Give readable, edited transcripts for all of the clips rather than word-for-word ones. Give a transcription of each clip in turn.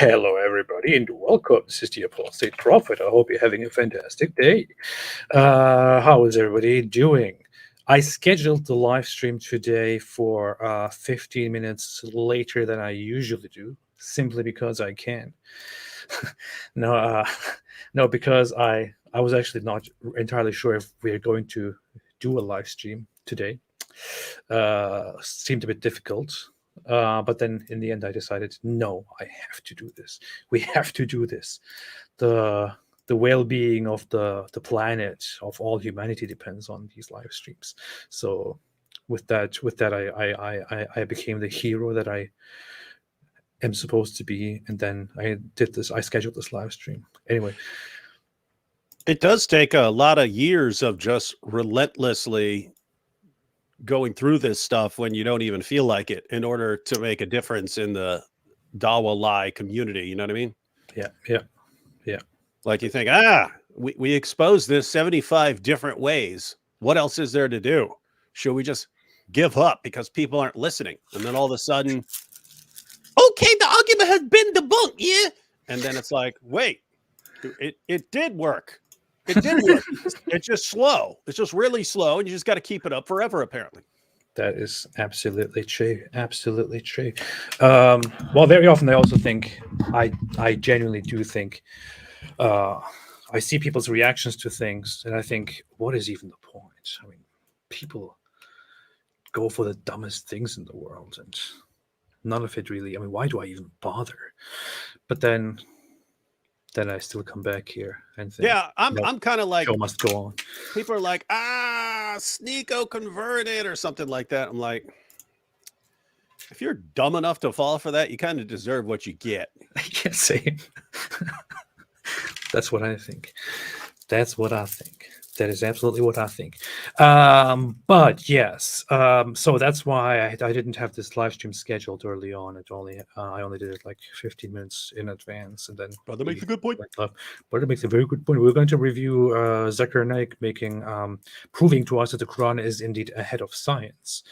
Hello, everybody, and welcome. This is the Apostate Prophet. I hope you're having a fantastic day. How is everybody doing? I scheduled the live stream today for 15 minutes later than I usually do, simply because I can. no, no, because I was actually not entirely sure if we are going to do a live stream today. Seemed a bit difficult. But then in the end, I decided, no, I have to do this. We have to do this. The well-being of the planet, of all humanity, depends on these live streams. So with that, I became the hero that I am supposed to be, and then I did this. I scheduled this live stream anyway. It does take a lot of years of just relentlessly going through this stuff when you don't even feel like it in order to make a difference in the Dawa Lai community. You know what I mean? Yeah. Like you think, we exposed this 75 different ways. What else is there to do? Should we just give up because people aren't listening? And then all of a sudden, okay, the argument has been debunked. Yeah. And then it's like, wait, it did work. It did work. It's just slow. It's just really slow, and you just got to keep it up forever, apparently. That is absolutely true. Absolutely true. Well, very often I also think, I genuinely do think, I see people's reactions to things, and I think, what is even the point? I mean, people go for the dumbest things in the world, and none of it really. I mean, why do I even bother? But then I still come back here and think, yeah, I'm kind of like, show must go on. People are like, Sneeko converted or something like that. I'm like, if you're dumb enough to fall for that, you kind of deserve what you get. I can't say. That's what I think. That's what I think. That is absolutely what I think. But yes, so that's why I didn't have this live stream scheduled early on. I only did it like 15 minutes in advance, and then. But that makes a good point. But it makes a very good point. We're going to review Zakir Naik proving to us that the Quran is indeed ahead of science,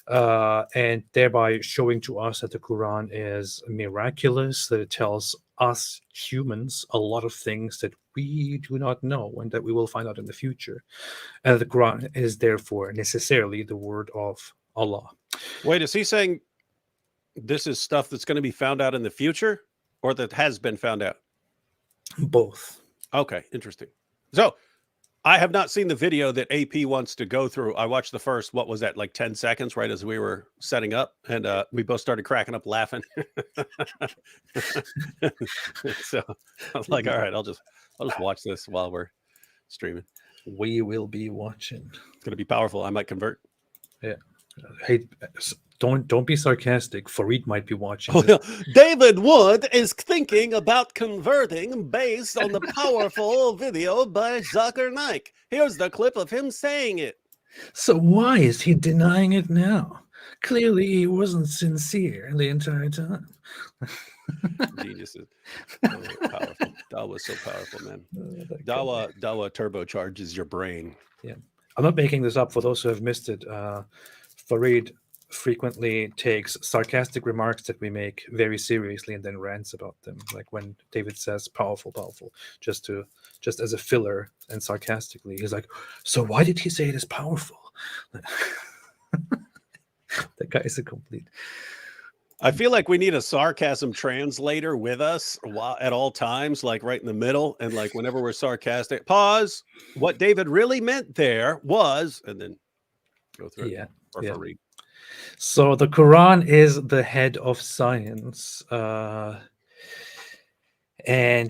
and thereby showing to us that the Quran is miraculous, that it tells us humans a lot of things that we do not know and that we will find out in the future. And the Quran is therefore necessarily the word of Allah. Wait, is he saying this is stuff that's going to be found out in the future, or that has been found out? Both. Okay, interesting. So I have not seen the video that AP wants to go through. I watched the first, what was that, like 10 seconds right as we were setting up, and we both started cracking up laughing. So I was like, all right, I'll just watch this while we're streaming. We will be watching. It's going to be powerful. I might convert. Yeah. Hey, don't be sarcastic. Fareed might be watching. Oh, yeah. David Wood is thinking about converting based on the powerful video by Zakir Naik. Here's the clip of him saying it. So why is he denying it now? Clearly he wasn't sincere the entire time. Geniuses. Powerful. Dawa was so powerful, man. Dawa turbocharges your brain. Yeah. I'm not making this up for those who have missed it. Fareed frequently takes sarcastic remarks that we make very seriously and then rants about them. Like when David says powerful, just as a filler and sarcastically. He's like, so why did he say it is powerful? That guy is a complete. I feel like we need a sarcasm translator with us at all times, like right in the middle. And like whenever we're sarcastic, pause. What David really meant there was, and then go through it. Read. So the Quran is the head of science. And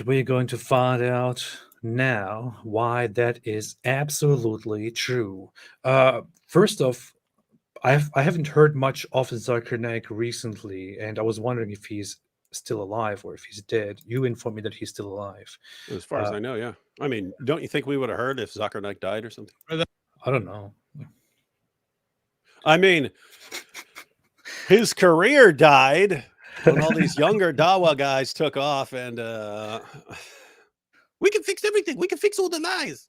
we're going to find out now why that is absolutely true. First off, I haven't heard much of Zakir Naik recently, and I was wondering if he's still alive or if he's dead. You informed me that he's still alive. As far as I know, yeah. I mean, don't you think we would have heard if Zakir Naik died or something? I don't know. I mean, his career died when all these younger Dawa guys took off, and we can fix everything. We can fix all the lies.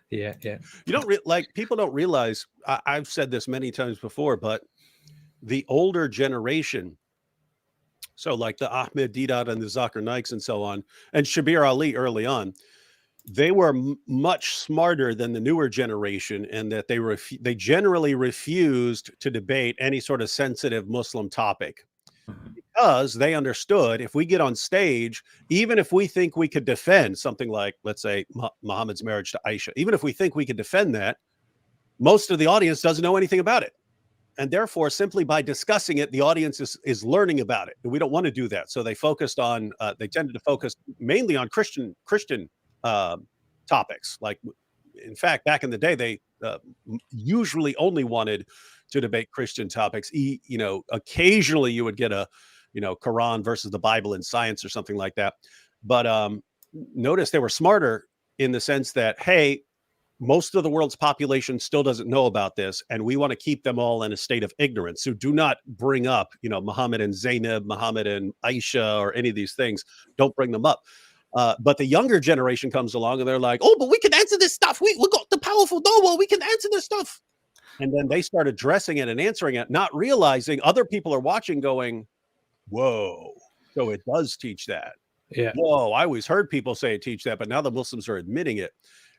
Yeah. You don't people don't realize. I've said this many times before, but the older generation So like the Ahmed Deedat and the Zakir Naiks and so on, and Shabir Ali early on, they were much smarter than the newer generation, and that they generally refused to debate any sort of sensitive Muslim topic, because they understood if we get on stage, even if we think we could defend something like, let's say, Muhammad's marriage to Aisha, even if we think we could defend that, most of the audience doesn't know anything about it. And therefore, simply by discussing it, the audience is learning about it. And we don't want to do that. So they they tended to focus mainly on Christian topics. Like, in fact, back in the day, they usually only wanted to debate Christian topics. Occasionally you would get a, Quran versus the Bible in science or something like that. But notice they were smarter in the sense that, hey, most of the world's population still doesn't know about this, and we want to keep them all in a state of ignorance. So do not bring up, Muhammad and Zainab, Muhammad and Aisha, or any of these things. Don't bring them up. But the younger generation comes along and they're like, oh, but we can answer this stuff. We got the powerful Noah. We can answer this stuff. And then they start addressing it and answering it, not realizing other people are watching going, whoa, so it does teach that. Yeah. Whoa, I always heard people say it teach that, but now the Muslims are admitting it.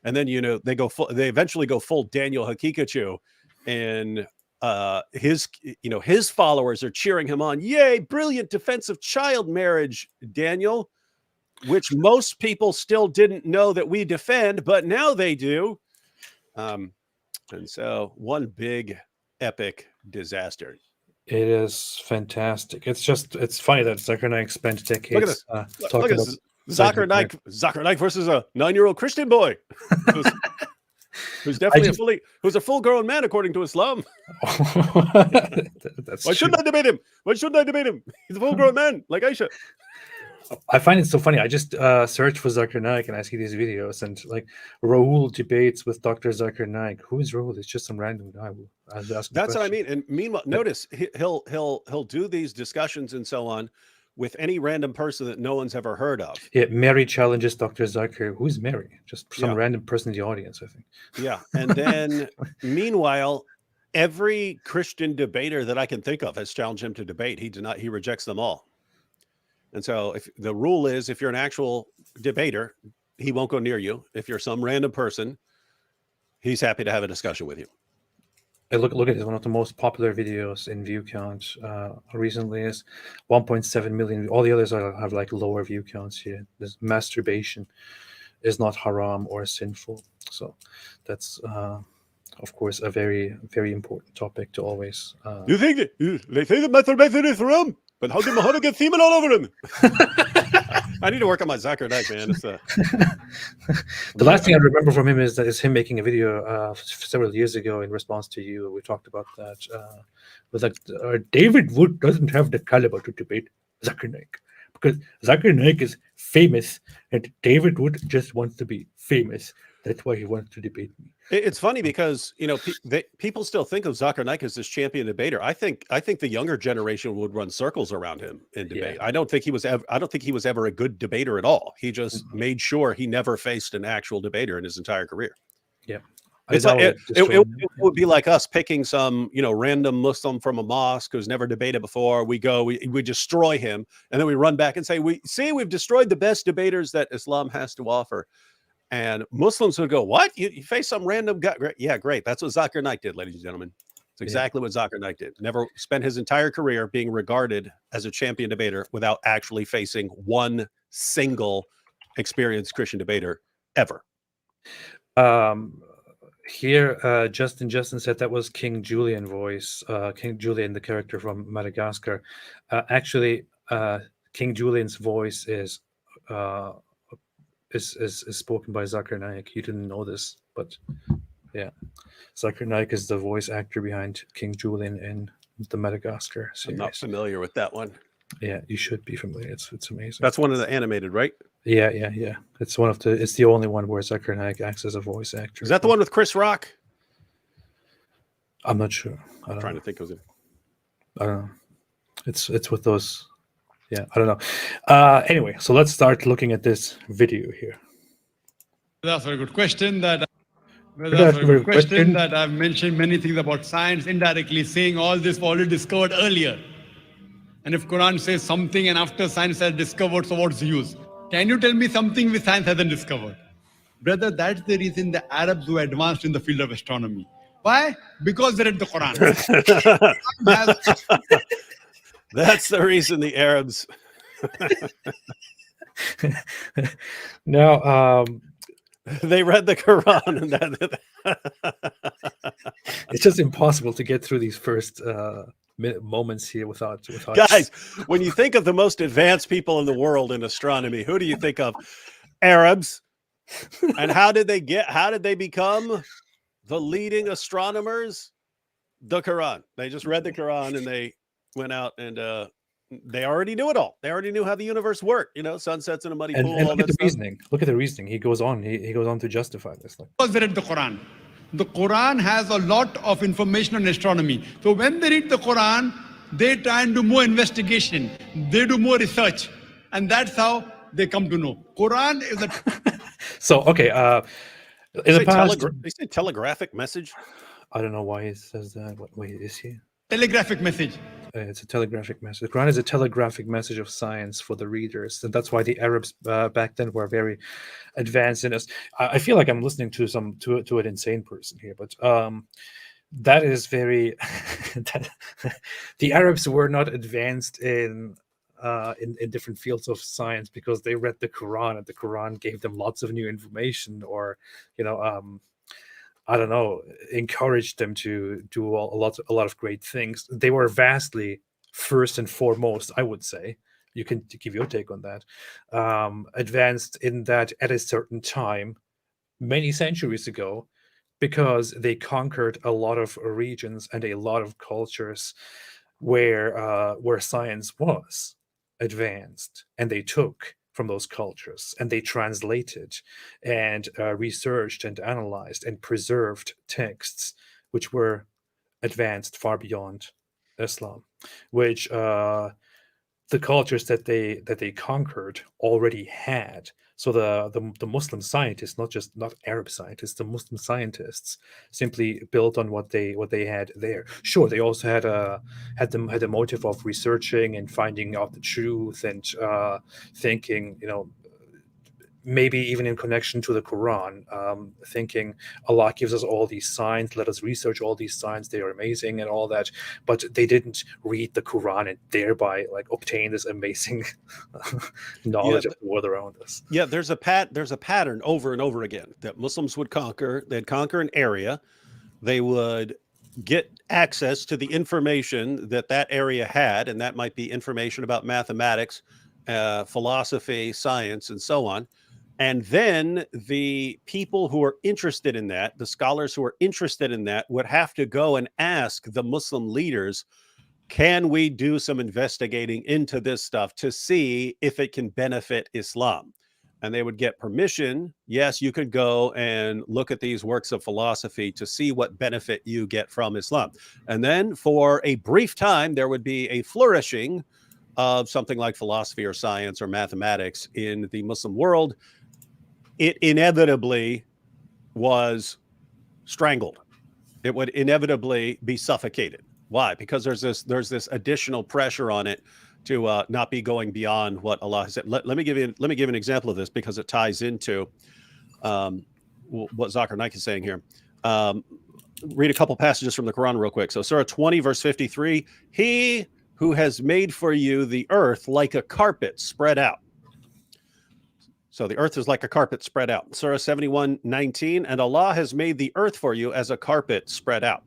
And then, they eventually go full Daniel Hakikachu, and his followers are cheering him on. Yay, brilliant defense of child marriage, Daniel, which most people still didn't know that we defend, but now they do. And so one big epic disaster. It is fantastic. It's funny that Zakir Naik spent decades talking about Zakir Naik versus a 9-year-old Christian boy who's definitely who's a full-grown man according to Islam. Why shouldn't I debate him? He's a full-grown man like Aisha. I find it so funny. I just search for Zakir Naik and I see these videos, and like Raoul debates with Dr. Zakir Naik. Who is Raoul? It's just some random guy. That's what I mean. And meanwhile, notice he'll do these discussions and so on with any random person that no one's ever heard of. Yeah, Mary challenges Dr. Zakir. Who's Mary? Just some random person in the audience, I think. Yeah. And then meanwhile, every Christian debater that I can think of has challenged him to debate. He rejects them all. And so if the rule is, if you're an actual debater, he won't go near you. If you're some random person, he's happy to have a discussion with you. Hey, look at this. One of the most popular videos in view count recently is 1.7 million. All the others have like lower view counts here. This masturbation is not haram or sinful. So that's, of course, a very, very important topic to always. You think they say that masturbation is haram, but how did Muhammad get semen all over him? I need to work on my Zakir Naik, man. The last thing I remember from him is him making a video several years ago in response to you. We talked about that. With like David Wood doesn't have the caliber to debate Zakir Naik because Zakir Naik is famous, and David Wood just wants to be famous. That's why he wants to debate me. It's funny because people still think of Zakir Naik as this champion debater. I think the younger generation would run circles around him in debate. Yeah. I don't think he was ever a good debater at all. He just made sure he never faced an actual debader in his entire career. Yeah, it would be like us picking some random Muslim from a mosque who's never debated before. We destroy him, and then we run back and say, we've destroyed the best debaters that Islam has to offer. And Muslims would go, what? You face some random guy? Yeah, great. That's what Zakir Naik did, ladies and gentlemen. It's exactly what Zakir Naik did. Never spent his entire career being regarded as a champion debater without actually facing one single experienced Christian debater ever. Here, Justin said that was King Julian voice. King Julian, the character from Madagascar. Actually, King Julian's voice is spoken by Zakir Naik. You didn't know this, but yeah, Zakir Naik is the voice actor behind King Julian in the Madagascar series. I'm not familiar with that one. Yeah, you should be familiar. It's amazing. That's one of the animated, right? Yeah. It's the only one where Zakir Naik acts as a voice actor. Is that the one with Chris Rock? I'm not sure. I'm trying to think of it. I don't know. It's with those. Yeah, I don't know. Anyway, so let's start looking at this video here. That's a very good question. That I've mentioned many things about science indirectly, saying all this was already discovered earlier. And if Quran says something and after science has discovered, so what's the use? Can you tell me something which science hasn't discovered? Brother, that's the reason the Arabs were advanced in the field of astronomy. Why? Because they read the Quran. That's the reason the Arabs. Now, they read the Quran, and it's just impossible to get through these first moments here without. Guys, when you think of the most advanced people in the world in astronomy, who do you think of? Arabs. And how did they become the leading astronomers? The Quran. They just read the Quran and they went out and they already knew it all. They already knew how the universe worked. Sunsets in a muddy pool. And look at the reasoning. Look at the reasoning. He goes on. He goes on to justify this. Because they read the Quran. The Quran has a lot of information on astronomy. So when they read the Quran, they try and do more investigation. They do more research. And that's how they come to know. Quran is a... So, okay. In the past... They say telegraphic message? I don't know why he says that. What way is he? Telegraphic message. It's a telegraphic message. The Quran is a telegraphic message of science for the readers, and that's why the Arabs back then were very advanced in this. I feel like I'm listening to an insane person here, but that is very. The Arabs were not advanced in different fields of science because they read the Quran, and the Quran gave them lots of new information, or I don't know, encouraged them to do a lot of great things. They were vastly, first and foremost, I would say, you can give your take on that, advanced in that at a certain time, many centuries ago, because they conquered a lot of regions and a lot of cultures where science was advanced, and they took from those cultures, and they translated and researched and analyzed and preserved texts which were advanced far beyond Islam, which the cultures that they conquered already had. So the Muslim scientists, not Arab scientists, the Muslim scientists simply built on what they had there. Sure, they also had the motive of researching and finding out the truth and thinking, maybe even in connection to the Quran, thinking Allah gives us all these signs, let us research all these signs, they are amazing and all that. But they didn't read the Quran and thereby obtain this amazing knowledge of the world around us. Yeah, there's a pattern over and over again that Muslims would conquer. They'd conquer an area. They would get access to the information that area had, and that might be information about mathematics, philosophy, science, and so on. And then the people who are interested in that, the scholars who are interested in that, would have to go and ask the Muslim leaders, can we do some investigating into this stuff to see if it can benefit Islam? And they would get permission. Yes, you could go and look at these works of philosophy to see what benefit you get from Islam. And then for a brief time, there would be a flourishing of something like philosophy or science or mathematics in the Muslim world. It inevitably was strangled. It would inevitably be suffocated. Why? Because there's this additional pressure on it to not be going beyond what Allah has said. Let me give you an example of this because it ties into what Zakir Naik is saying here. Read a couple passages from the Quran real quick. So Surah 20, verse 53, he who has made for you the earth like a carpet spread out. So the earth is like a carpet spread out. Surah 71:19, and Allah has made the earth for you as a carpet spread out.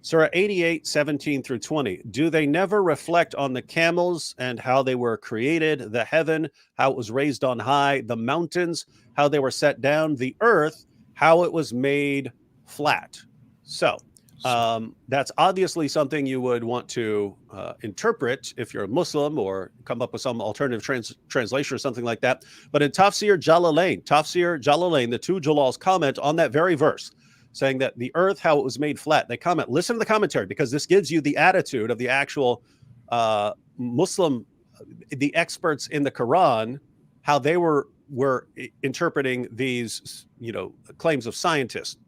Surah 88:17 through 20. Do they never reflect on the camels and how they were created, the heaven, how it was raised on high, the mountains, how they were set down, the earth, how it was made flat? So that's obviously something you would want to interpret if you're a Muslim or come up with some alternative translation or something like that. But in Tafsir Jalalain, the two Jalals comment on that very verse, saying that the earth, how it was made flat. They comment, listen to the commentary, because this gives you the attitude of the actual Muslim, the experts in the Quran, how they were interpreting these, claims of scientists.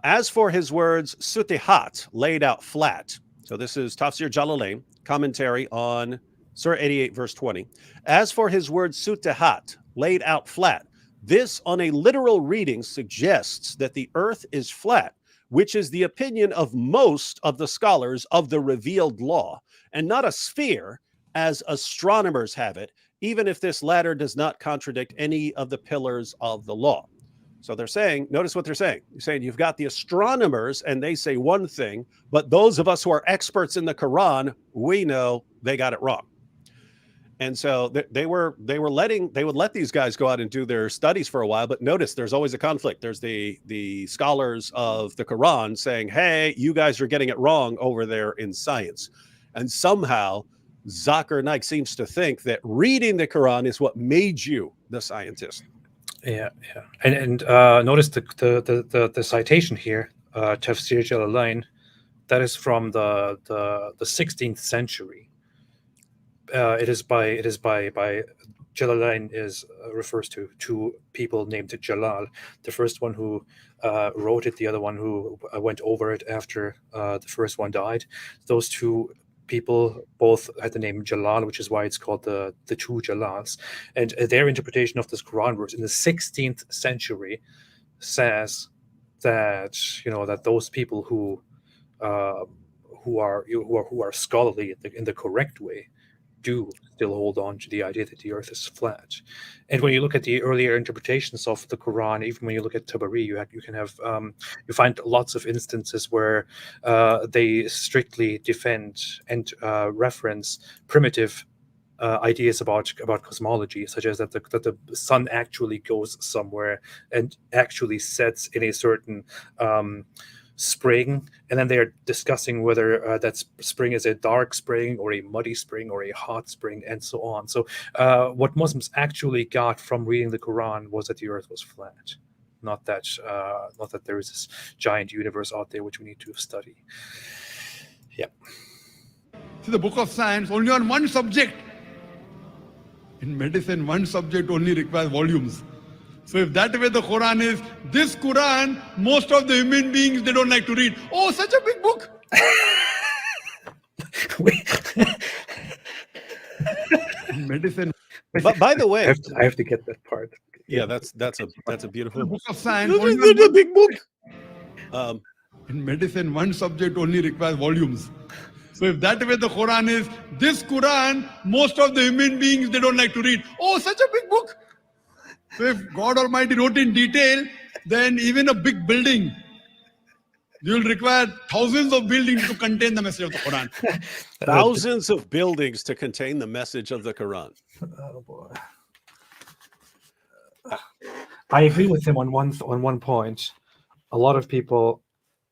As for his words, sutihat, laid out flat. So this is Tafsir Jalalain, commentary on Surah 88, verse 20. As for his word sutahat, laid out flat, this on a literal reading suggests that the earth is flat, which is the opinion of most of the scholars of the revealed law, and not a sphere as astronomers have it, even if this latter does not contradict any of the pillars of the law. So they're saying, notice what they're saying. They're saying you've got the astronomers and they say one thing, but those of us who are experts in the Quran, we know they got it wrong. And so they would let these guys go out and do their studies for a while. But notice there's always a conflict. There's the scholars of the Quran saying, hey, you guys are getting it wrong over there in science. And somehow Zakir Naik seems to think that reading the Quran is what made you the scientist. Yeah. And notice the citation here, Tafsir Jalalain, that is from the 16th century. It is by Jalalain refers to two people named Jalal. The first one who wrote it, the other one who went over it after the first one died. Those two people both had the name Jalal, which is why it's called the two Jalals. And their interpretation of this Quran verse in the 16th century says that that those people who are scholarly in the correct way do still hold on to the idea that the earth is flat. And when you look at the earlier interpretations of the Quran, even when you look at Tabari, you find lots of instances where they strictly defend and reference primitive ideas about cosmology, such as that the sun actually goes somewhere and actually sets in a certain spring, and then they're discussing whether that spring is a dark spring or a muddy spring or a hot spring, and so on. So what Muslims actually got from reading the Quran was that the earth was flat, not that there is this giant universe out there which we need to study. Yeah. See, the book of science only on one subject. In medicine, one subject only requires volumes. So if that way the Quran is, this Quran, most of the human beings, they don't like to read. Oh, such a big book. Medicine. But by the way, I have to get that part. Yeah, that's a beautiful The book of science. a big book. In medicine, one subject only requires volumes. So if that way the Quran is, this Quran, most of the human beings, they don't like to read. Oh, such a big book. So if God Almighty wrote in detail, then even a big building, you will require thousands of buildings to contain the message of the Quran. Thousands of buildings to contain the message of the Quran. Oh boy. I agree with him on one point. A lot of people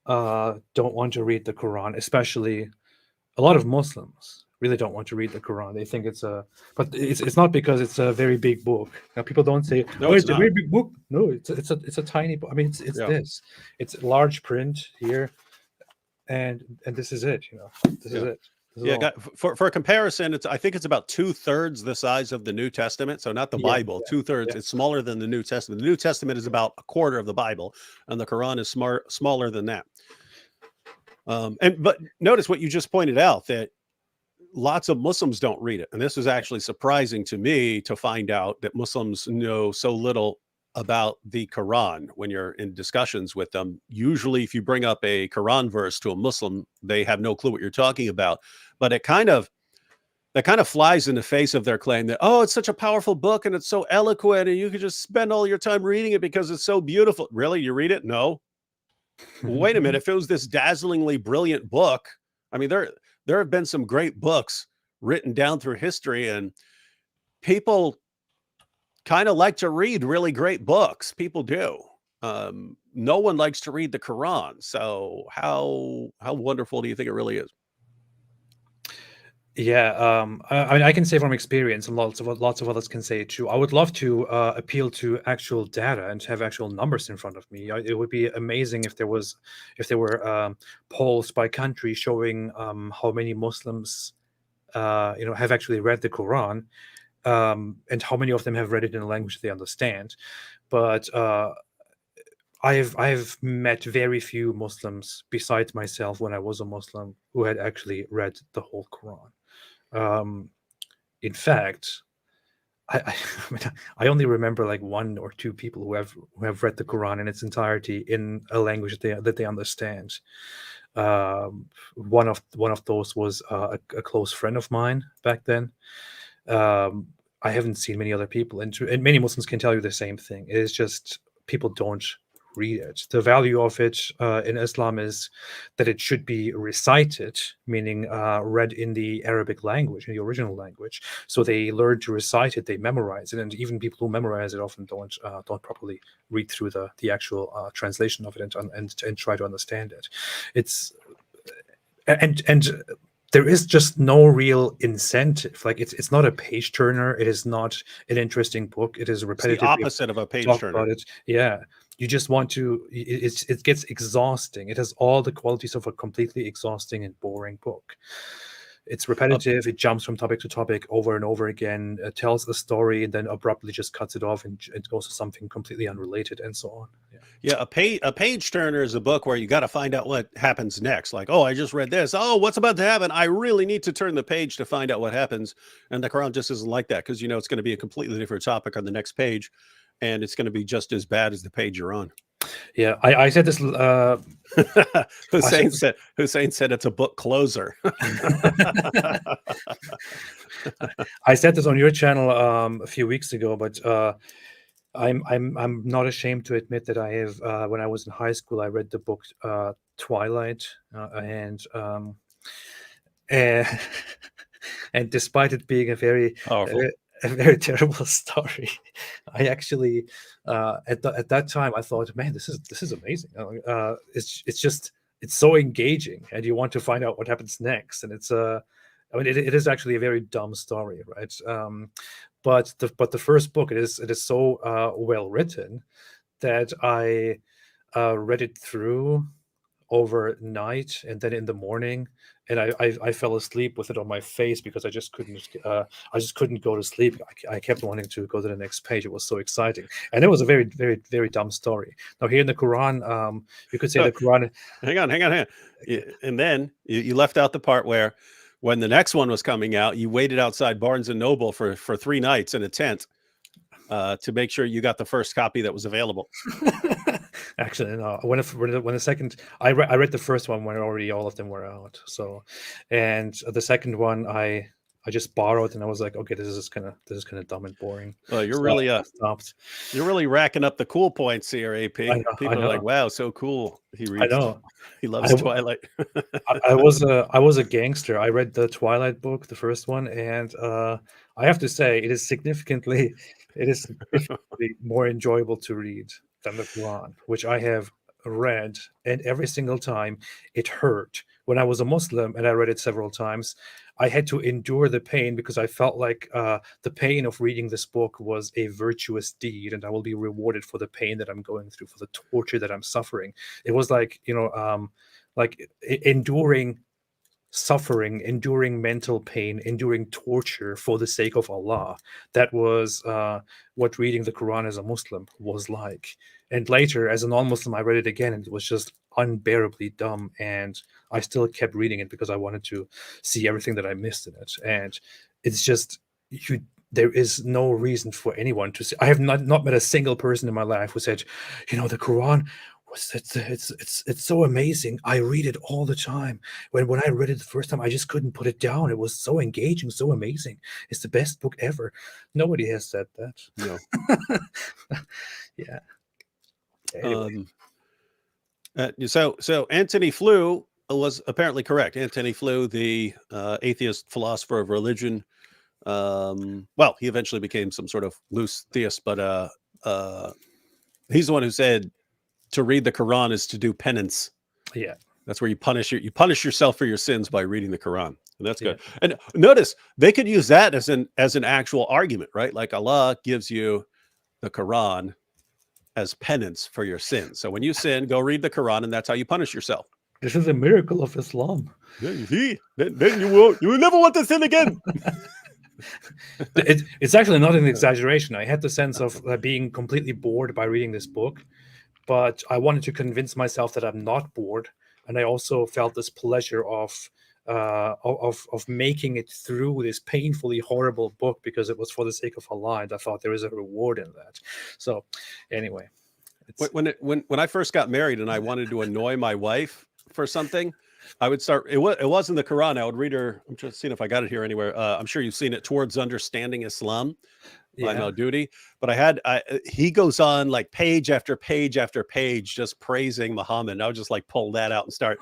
don't want to read the Quran, especially a lot of Muslims really don't want to read the Quran. They think but it's not because it's a very big book. Now, people don't say, "Oh, it's a very big book." No, it's a tiny book. I mean, it's this. It's large print here, and this is it. This is it. For a comparison, I think it's about 2/3 the size of the New Testament. So not the Bible, 2/3. Yeah. It's smaller than the New Testament. The New Testament is about a quarter of the Bible, and the Quran is smaller than that. But notice what you just pointed out, that lots of Muslims don't read it. And this is actually surprising to me to find out that Muslims know so little about the Quran when you're in discussions with them. Usually, if you bring up a Quran verse to a Muslim, they have no clue what you're talking about. But that kind of flies in the face of their claim that, oh, it's such a powerful book and it's so eloquent and you could just spend all your time reading it because it's so beautiful. Really? You read it? No. Wait a minute. If it was this dazzlingly brilliant book, I mean, there have been some great books written down through history, and people kind of like to read really great books. People do. No one likes to read the Quran. So how wonderful do you think it really is? Yeah, I mean, I can say from experience, and lots of others can say it too. I would love to appeal to actual data and to have actual numbers in front of me. It would be amazing if there were polls by country showing how many Muslims have actually read the Quran, and how many of them have read it in a language they understand. But I've met very few Muslims besides myself when I was a Muslim who had actually read the whole Quran. In fact, I mean, I only remember like one or two people who have read the Quran in its entirety in a language that they understand. One of those was a close friend of mine back then. I haven't seen many other people, and many Muslims can tell you the same thing. It is just people don't read it. The value of it in Islam is that it should be recited, meaning read in the Arabic language, in the original language. So they learn to recite it, they memorize it, and even people who memorize it often don't properly read through the actual translation of it and try to understand it. It's and there is just no real incentive. Like it's not a page turner. It is not an interesting book. It is It's repetitive. the opposite of a page Talk turner. about it. Yeah, you just want to. It gets exhausting. It has all the qualities of a completely exhausting and boring book. It's repetitive. It jumps from topic to topic over and over again. It tells the story and then abruptly just cuts it off and it goes to something completely unrelated and so on. Yeah, a page turner is a book where you got to find out what happens next. Like, oh, I just read this. Oh, what's about to happen? I really need to turn the page to find out what happens. And the Quran just isn't like that because you know it's going to be a completely different topic on the next page, and it's going to be just as bad as the page you're on. Yeah, I said this. Hussein said it's a book closer. I said this on your channel a few weeks ago, but I'm not ashamed to admit that I have. When I was in high school, I read the book Twilight, and despite it being a very a very terrible story, I actually at that time I thought, man, this is amazing. It's so engaging, and you want to find out what happens next. And it's I mean, it is actually a very dumb story, right? But the first book, it is so well written that I read it through overnight and then in the morning, and I fell asleep with it on my face because I just couldn't go to sleep. I kept wanting to go to the next page. It was so exciting, and it was a very, very, very dumb story. Now here in the Quran, you could say the Quran. Hang on. And then you left out the part where, when the next one was coming out, you waited outside Barnes and Noble for 3 nights in a tent to make sure you got the first copy that was available. Actually, no. When the second, I read the first one when already all of them were out. So, and the second one I just borrowed, and I was like, okay, this is kind of dumb and boring. Well, you're So really I stopped. You're really racking up the cool points here, AP. I know, People are like, wow, so cool. He reads. I know. He loves Twilight. I was a gangster. I read the Twilight book, the first one, and I have to say it is significantly more enjoyable to read than the Quran, which I have read, and every single time it hurt. When I was a Muslim and I read it several times, I had to endure the pain because I felt like the pain of reading this book was a virtuous deed, and I will be rewarded for the pain that I'm going through, for the torture that I'm suffering. It was like, like enduring suffering, enduring mental pain, enduring torture for the sake of Allah. That was what reading the Quran as a Muslim was like. And later, as a non-Muslim, I read it again, and it was just unbearably dumb. And I still kept reading it because I wanted to see everything that I missed in it. And it's just there is no reason for anyone to say. I have not met a single person in my life who said, the Quran, it's so amazing. I read it all the time. When I read it the first time, I just couldn't put it down. It was so engaging, so amazing. It's the best book ever. Nobody has said that. No. Yeah. Anyway. So Antony Flew was apparently correct. Antony Flew, the atheist philosopher of religion. Well, he eventually became some sort of loose theist, but he's the one who said to read the Quran is to do penance. Yeah, that's where you punish yourself for your sins by reading the Quran, and that's good. And notice they could use that as an actual argument, right? Like Allah gives you the Quran as penance for your sins. So when you sin, go read the Quran, and that's how you punish yourself. This is a miracle of Islam. Yeah, you see, then you will never want to sin again. It's actually not an exaggeration. I had the sense of being completely bored by reading this book, but I wanted to convince myself that I'm not bored, and I also felt this pleasure of of making it through this painfully horrible book because it was for the sake of Allah, and I thought there is a reward in that. So anyway, when I first got married and I wanted to annoy my wife for something, I would start. It wasn't the Quran. I would read her. I'm just seeing if I got it here anywhere. I'm sure you've seen it, Towards Understanding Islam by Maududi. But he goes on like page after page after page just praising Muhammad. And I would just like pull that out and start.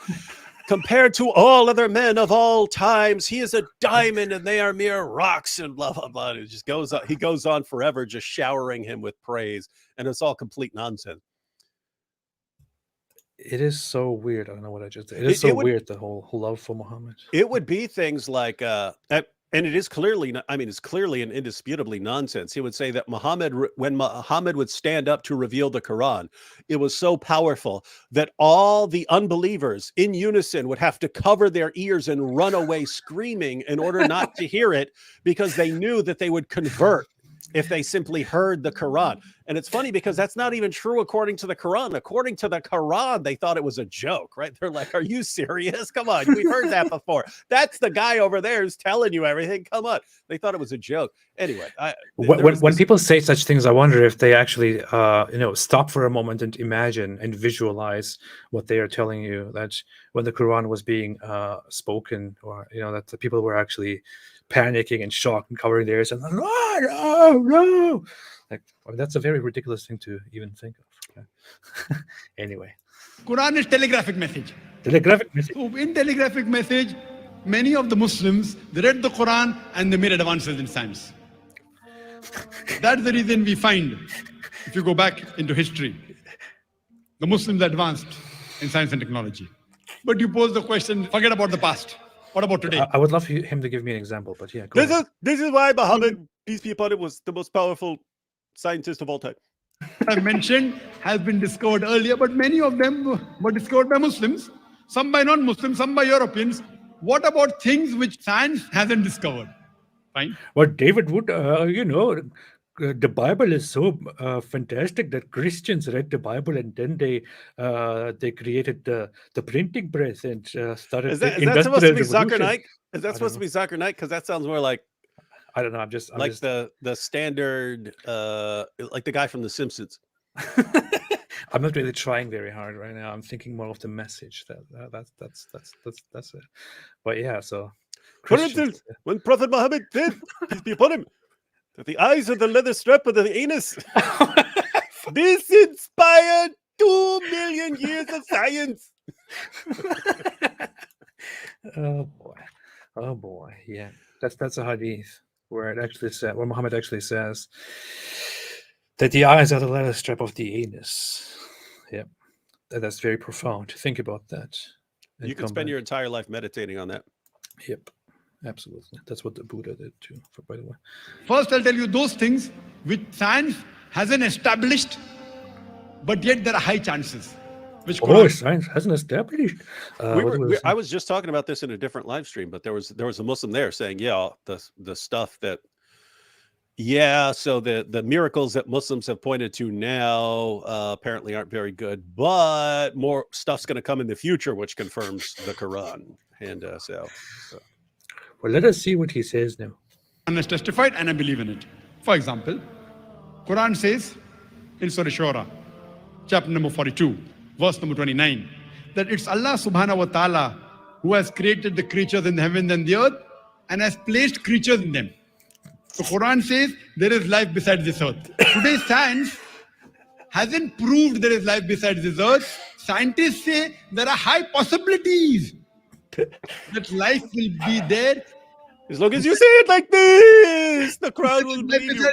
Compared to all other men of all times, he is a diamond and they are mere rocks and blah, blah, blah. It just goes on. He goes on forever, just showering him with praise. And it's all complete nonsense. It is so weird. I don't know what I just did. It is so weird, the whole love for Muhammad. It would be things like, and it is clearly, I mean, it's clearly and indisputably nonsense. He would say that when Muhammad would stand up to reveal the Quran, it was so powerful that all the unbelievers in unison would have to cover their ears and run away screaming in order not to hear it, because they knew that they would convert if they simply heard the Quran. And it's funny because that's not even true according to the Quran. According to the Quran, they thought it was a joke, right? They're like, are you serious? Come on, we've heard that before. That's the guy over there who's telling you everything. Come on. They thought it was a joke. Anyway. When people say such things, I wonder if they actually, stop for a moment and imagine and visualize what they are telling you, that when the Quran was being spoken, or, that the people were actually panicking and shocked and covering their ears and no. Like, that's a very ridiculous thing to even think of. Okay. Anyway, Quran is telegraphic message. Telegraphic message. So in telegraphic message, many of the Muslims, they read the Quran and they made advances in science. That's the reason we find, if you go back into history, the Muslims advanced in science and technology. But you pose the question, forget about the past. What about today? I would love him to give me an example, but yeah. This is why Muhammad, peace be upon him, was the most powerful scientist of all time. I mentioned has been discovered earlier, but many of them were discovered by Muslims, some by non-Muslims, some by Europeans. What about things which science hasn't discovered? Fine. Well, David Wood, the Bible is so fantastic that Christians read the Bible and then they created the printing press and started. Is that supposed to be Zakir Naik? Is that supposed to be Zakir Naik? Because that sounds more like, I don't know. I'm just the standard, like the guy from The Simpsons. I'm not really trying very hard right now. I'm thinking more of the message. That's it. But yeah, so for instance, when Prophet Muhammad said, peace be upon him, that the eyes are the leather strap of the anus, this inspired 2 million years of science. Oh boy, yeah. That's a hadith where it actually said, where Muhammad actually says that the eyes are the leather strap of the anus. Yep. That's very profound. Think about that. You can spend your entire life meditating on that. Yep. Absolutely. That's what the Buddha did too, by the way. First, I'll tell you those things which science hasn't established, but yet there are high chances. Which science hasn't established. I was just talking about this in a different live stream, but there was a Muslim there saying, the stuff that, so the miracles that Muslims have pointed to now apparently aren't very good, but more stuff's going to come in the future, which confirms the Quran. And so. Well, let us see what he says now. And has testified, and I believe in it. For example, Quran says in Surah Shura, chapter number 42, verse number 29, that it's Allah subhanahu wa ta'ala who has created the creatures in the heavens and the earth and has placed creatures in them. So Quran says there is life besides this earth. Today science hasn't proved there is life besides this earth. Scientists say there are high possibilities that life will be there. As long as you say it like this, the crowd will believe you.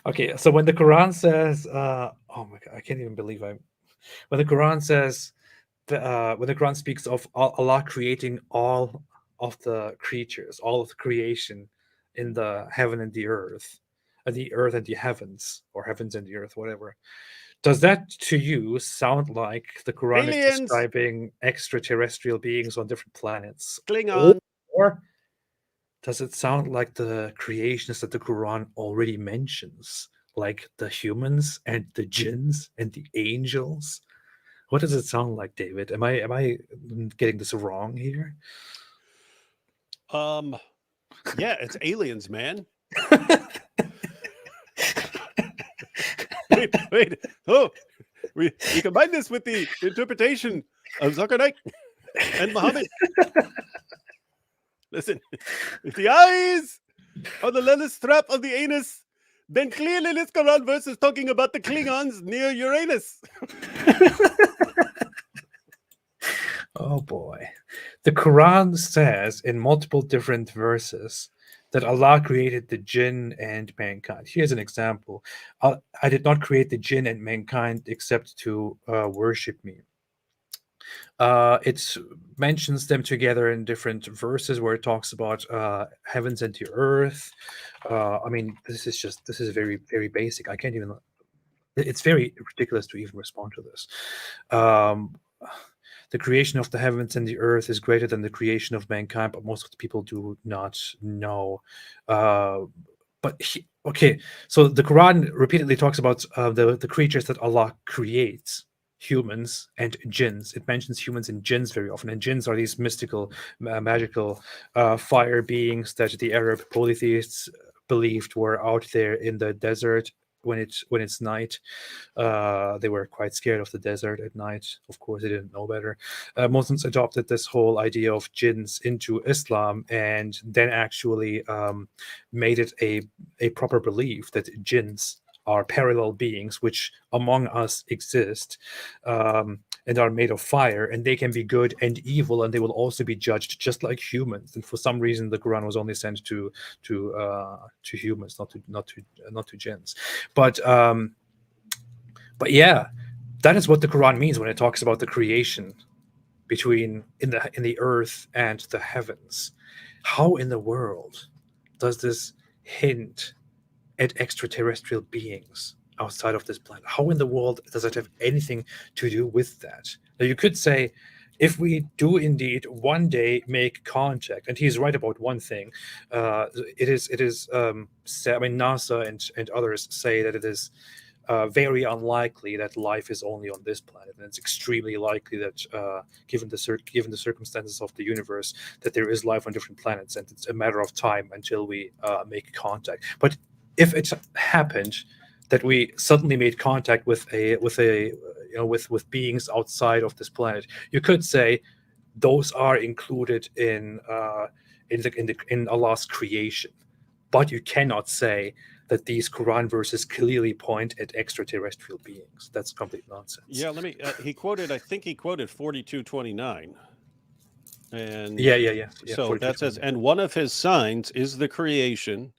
Okay, so when the Quran says, oh my God, I can't even believe when the Quran says, when the Quran speaks of Allah creating all of the creatures, all of the creation in the heaven and the earth and the heavens, or heavens and the earth, whatever. Does that to you sound like the Quran is describing extraterrestrial beings on different planets? Klingon. Or does it sound like the creations that the Quran already mentions, like the humans and the jinns and the angels? What does it sound like, David? Am I getting this wrong here? Yeah, it's aliens, man. Wait. Oh, we combine this with the interpretation of Zakir Naik and Muhammad. Listen, if the eyes are the little strap of the anus, then clearly this Quran verse is talking about the Klingons near Uranus. Oh boy. The Quran says in multiple different verses that Allah created the jinn and mankind. Here's an example. I did not create the jinn and mankind except to worship me. It mentions them together in different verses where it talks about heavens and the earth. I mean, this is very, very basic. I can't even. It's very ridiculous to even respond to this. The creation of the heavens and the earth is greater than the creation of mankind, but most of the people do not know. Okay, so the Quran repeatedly talks about the creatures that Allah creates, humans and jinns. It mentions humans and jinns very often, and jinns are these mystical, magical fire beings that the Arab polytheists believed were out there in the desert when it's night. They were quite scared of the desert at night. Of course, they didn't know better. Muslims adopted this whole idea of jinns into Islam, and then actually made it a proper belief that jinns are parallel beings which among us exist, and are made of fire, and they can be good and evil, and they will also be judged just like humans. And for some reason, the Quran was only sent to humans, not to jinns. But yeah, that is what the Quran means when it talks about the creation between in the earth and the heavens. How in the world does this hint at extraterrestrial beings outside of this planet? How in the world does it have anything to do with that? Now, you could say, if we do indeed one day make contact, and he's right about one thing, it is NASA and others say that it is very unlikely that life is only on this planet, and it's extremely likely that, given the circumstances of the universe, that there is life on different planets, and it's a matter of time until we make contact. But if it happened that we suddenly made contact with beings outside of this planet, you could say those are included in Allah's creation, but you cannot say that these Quran verses clearly point at extraterrestrial beings. That's complete nonsense. Yeah, let me. I think he quoted 42:29. And yeah. So that says, and one of his signs is the creation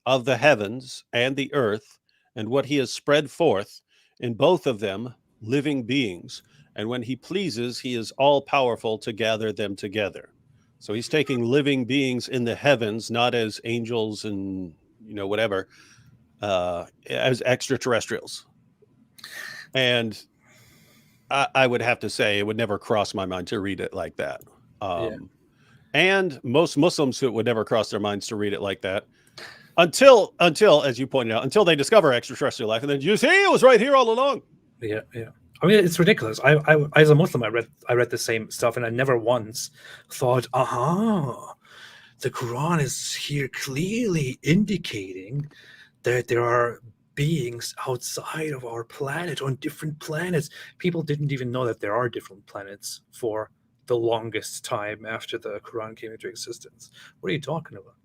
of the heavens and the earth, and what he has spread forth, in both of them living beings. And when he pleases, he is all powerful to gather them together. So he's taking living beings in the heavens, not as angels and whatever, as extraterrestrials. And I would have to say it would never cross my mind to read it like that. And most Muslims, it would never cross their minds to read it like that. Until, as you pointed out, until they discover extraterrestrial life, and then you see it was right here all along. Yeah. I mean, it's ridiculous. I as a Muslim, I read the same stuff, and I never once thought, the Quran is here clearly indicating that there are beings outside of our planet, on different planets. People didn't even know that there are different planets for the longest time after the Quran came into existence. What are you talking about?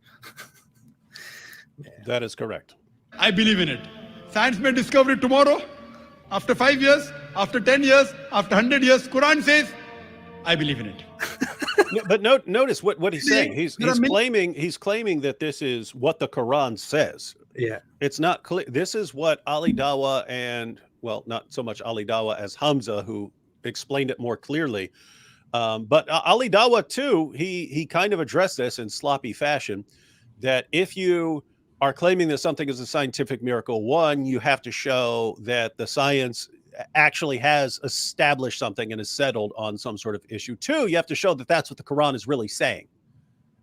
That is correct. I believe in it. Science may discover it tomorrow, after 5 years, after 10 years, after 100 years. Quran says, I believe in it. But notice what he's saying. He's claiming that this is what the Quran says. Yeah. It's not clear. This is what Ali Dawah and, well, not so much Ali Dawah as Hamza, who explained it more clearly. But Ali Dawah too, he kind of addressed this in sloppy fashion, that if you are claiming that something is a scientific miracle, one, you have to show that the science actually has established something and is settled on some sort of issue. Two, you have to show that that's what the Quran is really saying.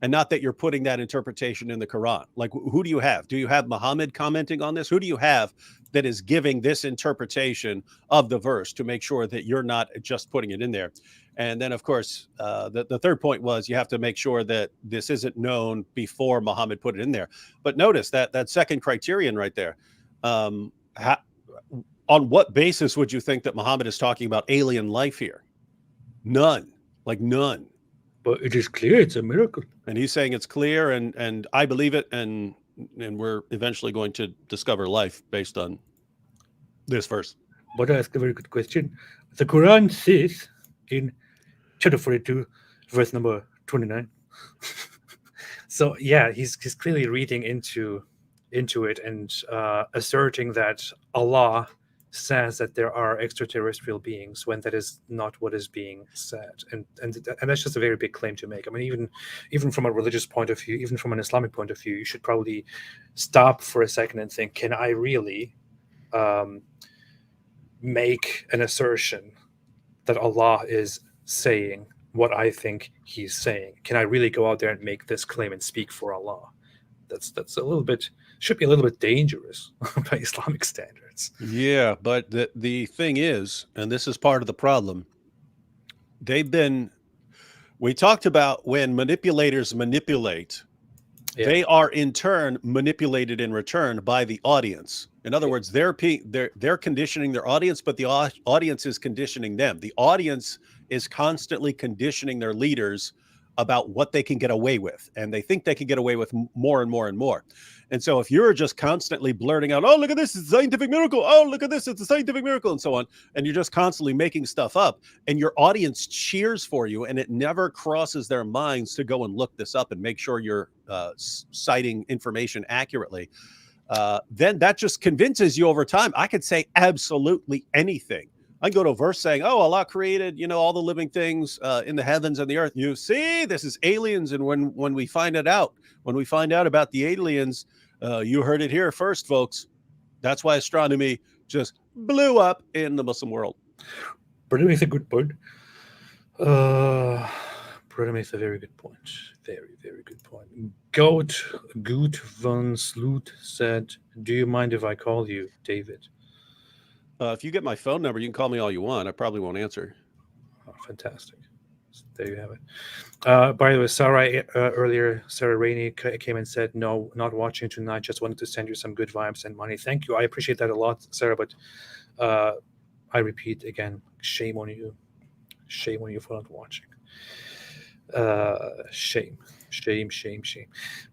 and not that you're putting that interpretation in the Quran. Like, who do you have? Do you have Muhammad commenting on this? Who do you have that is giving this interpretation of the verse to make sure that you're not just putting it in there? And then, of course, the third point was you have to make sure that this isn't known before Muhammad put it in there. But notice that second criterion right there. On what basis would you think that Muhammad is talking about alien life here? None, like none. But it is clear it's a miracle. And he's saying it's clear, and I believe it, and we're eventually going to discover life based on this verse. But I ask a very good question. The Quran says in chapter 42, verse number 29. So yeah, he's clearly reading into it and asserting that Allah says that there are extraterrestrial beings when that is not what is being said, and that's just a very big claim to make. I mean, even from a religious point of view, even from an Islamic point of view, you should probably stop for a second and think, can I really make an assertion that Allah is saying what I think he's saying? Can I really go out there and make this claim and speak for Allah? That's a little bit, should be a little bit dangerous by Islamic standards. Yeah, but the thing is, and this is part of the problem, we talked about when manipulators manipulate, they are in turn manipulated in return by the audience. In other words, they're conditioning their audience, but the audience is conditioning them. The audience is constantly conditioning their leaders about what they can get away with, and they think they can get away with more and more and more. And so if you're just constantly blurting out, oh, look at this, it's a scientific miracle, oh, look at this, it's a scientific miracle, and so on, and you're just constantly making stuff up, and your audience cheers for you, and it never crosses their minds to go and look this up and make sure you're citing information accurately, then that just convinces you over time. I could say absolutely anything. I can go to a verse saying, oh, Allah created, all the living things in the heavens and the earth. You see, this is aliens. And when we find it out, when we find out about the aliens, you heard it here first, folks. That's why astronomy just blew up in the Muslim world. Brother makes a good point. Brother makes a very good point. Very, very good point. Goat von Sloot said, do you mind if I call you David? If you get my phone number, you can call me all you want. I probably won't answer. Oh, fantastic. There you have it. By the way, Sarah Rainey came and said, no, not watching tonight. Just wanted to send you some good vibes and money. Thank you. I appreciate that a lot, Sarah. But I repeat again, shame on you. Shame on you for not watching. Shame.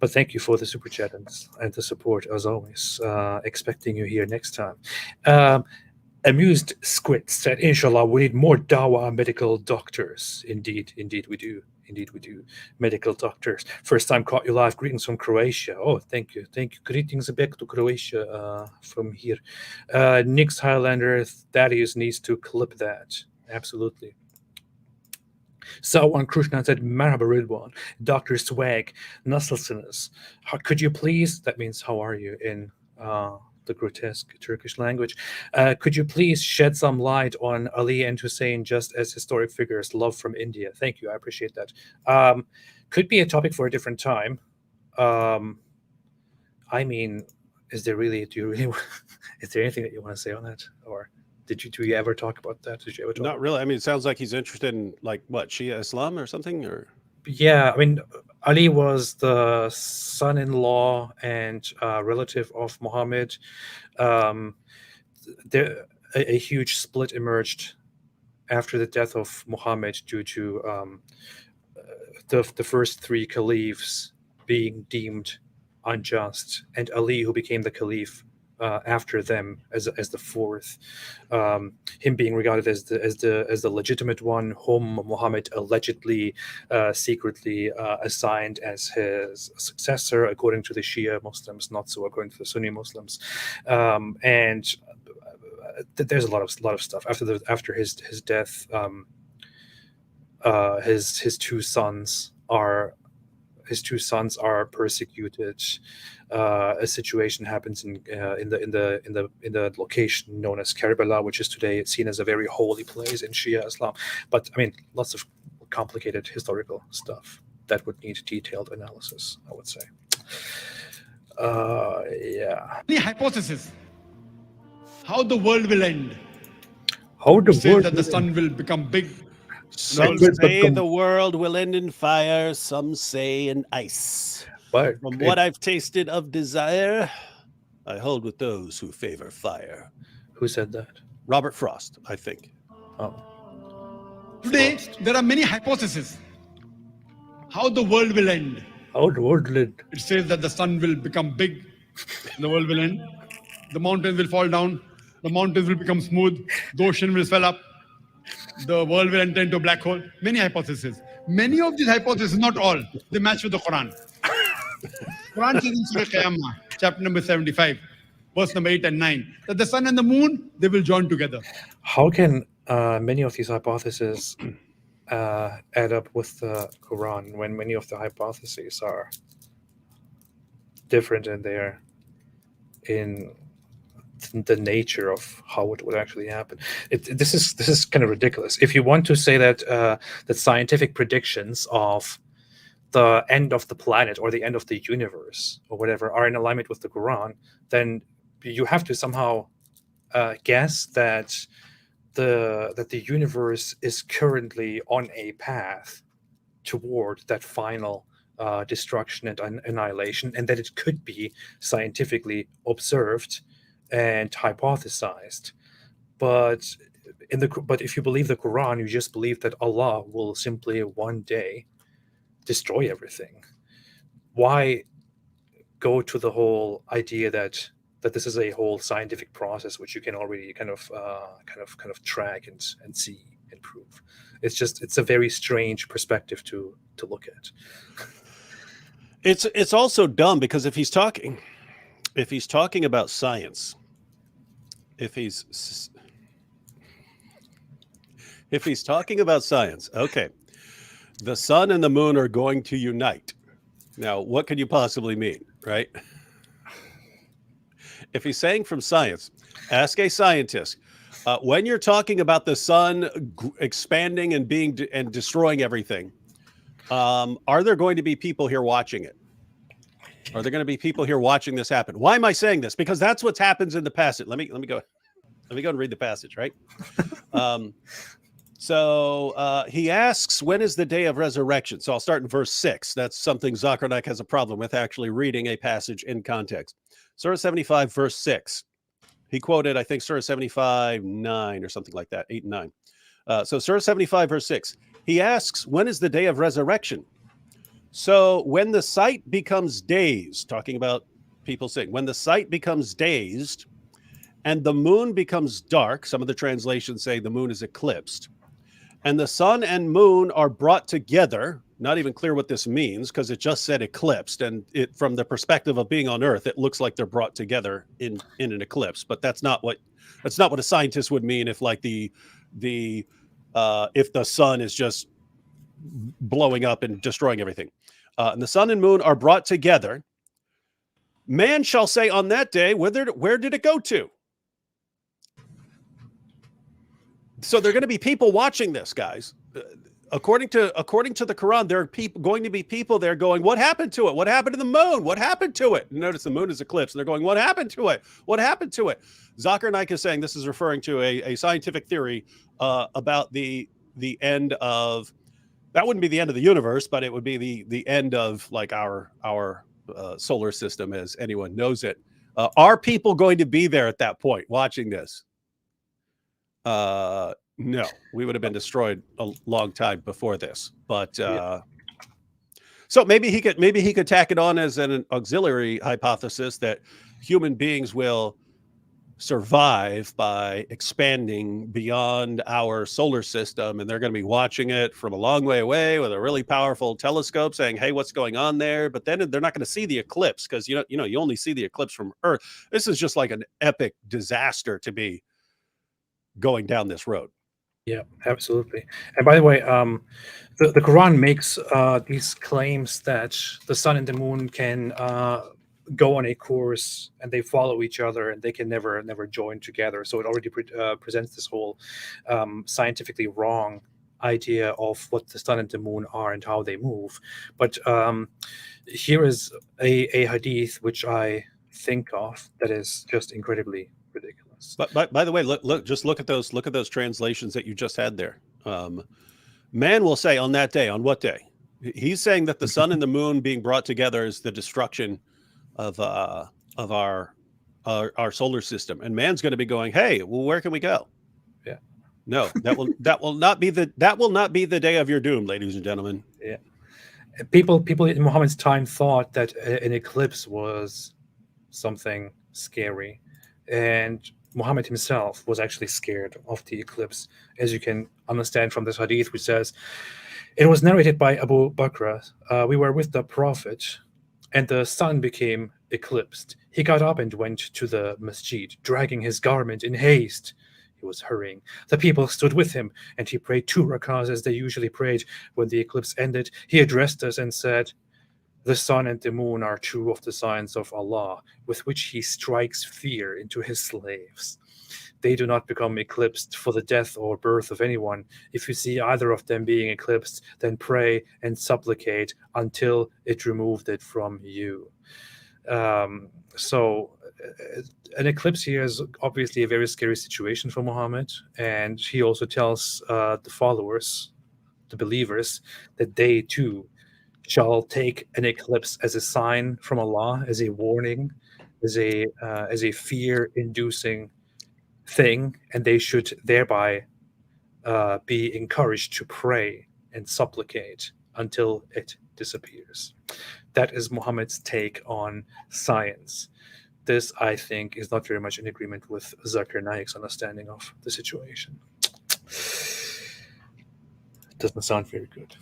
But thank you for the super chat and the support as always. Expecting you here next time. Amused Squid said, inshallah, we need more dawah medical doctors. Indeed we do. Medical doctors. First time caught you live. Greetings from Croatia. Oh, thank you. Greetings back to Croatia from here. Nick's Highlander, Thaddeus needs to clip that. Absolutely. Sawan Krishna said, Marhaba Ridwan, Dr. Swag, Nasılsınız? Could you please, that means how are you in the grotesque Turkish language, could you please shed some light on Ali and Hussein just as historic figures? Love from India. Thank you. I appreciate that. Could be a topic for a different time. I mean, is there anything that you want to say on that? Or do you ever talk about that? Did you ever talk Not really. I mean, it sounds like he's interested in like what, Shia Islam or something, or yeah, I mean, Ali was the son-in-law and relative of Muhammad. A huge split emerged after the death of Muhammad due to the first three caliphs being deemed unjust, and Ali, who became the caliph after them as the fourth, him being regarded as the legitimate one, whom Muhammad allegedly secretly assigned as his successor, according to the Shia Muslims, not so according to the Sunni Muslims, and there's a lot of stuff after his death. His two sons are persecuted. A situation happens in the location known as Karbala, which is today seen as a very holy place in Shia Islam. But I mean, lots of complicated historical stuff that would need detailed analysis, I would say. Yeah. Any hypothesis how the world will end. How the It says world that the sun will become big. Some will say become- the world will end in fire. Some say in ice. But From what I've tasted of desire, I hold with those who favor fire. who said that? Robert Frost, I think. Oh, Today, Frost. there are many hypotheses how the world will end. How the world will end. It says that the sun will become big, the world will end, the mountains will fall down, the mountains will become smooth, the ocean will swell up, the world will enter into a black hole. Many hypotheses. Many of these hypotheses, not all, they match with the Quran. Quran says in Surah Qiyamah, chapter number 75, verse number 8 and 9, that the sun and the moon, they will join together. How can many of these hypotheses add up with the Quran when many of the hypotheses are different in the nature of how it would actually happen? This is kind of ridiculous. If you want to say that that scientific predictions of the end of the planet or the end of the universe or whatever are in alignment with the Quran, then you have to somehow guess that the universe is currently on a path toward that final destruction and annihilation, and that it could be scientifically observed and hypothesized. But if you believe the Quran, you just believe that Allah will simply one day destroy everything. Why go to the whole idea that this is a whole scientific process which you can already kind of track and see and prove? It's a very strange perspective to look at. It's also dumb because if he's talking about science, if he's talking about science, okay, the sun and the moon are going to unite. Now, what could you possibly mean, right? If he's saying from science, ask a scientist. When you're talking about the sun expanding and and destroying everything, are there going to be people here watching it? Are there going to be people here watching this happen? Why am I saying this? Because that's what happens in the passage. Let me go and read the passage, right? So he asks, when is the day of resurrection? So I'll start in verse 6. That's something Zakir Naik has a problem with, actually reading a passage in context. Surah 75, verse 6. He quoted, I think, Surah 75, 9 or something like that, 8 and 9. So Surah 75, verse 6. He asks, when is the day of resurrection? So when the sight becomes dazed, talking about people saying, when the sight becomes dazed and the moon becomes dark, some of the translations say the moon is eclipsed, and the sun and moon are brought together. Not even clear what this means because it just said eclipsed, and it, from the perspective of being on Earth, it looks like they're brought together in an eclipse. But that's not what a scientist would mean if like if the sun is just blowing up and destroying everything. And the sun and moon are brought together. Man shall say on that day, where did it go to? So there are going to be people watching this, guys. According to the Quran, there are going to be people there going, what happened to it? What happened to the moon? What happened to it? Notice the moon is eclipsed. And they're going, what happened to it? What happened to it? Zakir Naik is saying this is referring to a scientific theory about the end of, that wouldn't be the end of the universe, but it would be the end of like our solar system as anyone knows it. Are people going to be there at that point watching this? No, we would have been destroyed a long time before this. But so maybe he could tack it on as an auxiliary hypothesis that human beings will survive by expanding beyond our solar system, and they're going to be watching it from a long way away with a really powerful telescope saying, hey, what's going on there? But then they're not going to see the eclipse because you only see the eclipse from Earth. This is just like an epic disaster to be going down this road. Yeah, absolutely. And by the way, the Quran makes these claims that the sun and the moon can go on a course and they follow each other and they can never join together. So it already presents this whole scientifically wrong idea of what the sun and the moon are and how they move. But here is a hadith which I think of that is just incredibly ridiculous. But by the way, look at those translations that you just had there. Man will say on that day, on what day? He's saying that the sun and the moon being brought together is the destruction of our solar system, and man's going to be going, hey, well, where can we go? Yeah. No, that will not be the day of your doom, ladies and gentlemen. Yeah. People in Muhammad's time thought that an eclipse was something scary, and Muhammad himself was actually scared of the eclipse, as you can understand from this hadith, which says, it was narrated by Abu Bakr, we were with the Prophet, and the sun became eclipsed. He got up and went to the masjid, dragging his garment in haste. He was hurrying. The people stood with him, and he prayed 2 rakahs as they usually prayed. When the eclipse ended, he addressed us and said, the sun and the moon are 2 of the signs of Allah, with which he strikes fear into his slaves. They do not become eclipsed for the death or birth of anyone. If you see either of them being eclipsed, then pray and supplicate until it removed it from you. So an eclipse here is obviously a very scary situation for Muhammad, and he also tells the followers, the believers, that they too shall take an eclipse as a sign from Allah, as a warning, as a fear-inducing thing, and they should thereby be encouraged to pray and supplicate until it disappears. That is Muhammad's take on science. This, I think, is not very much in agreement with Zakir Naik's understanding of the situation. It doesn't sound very good.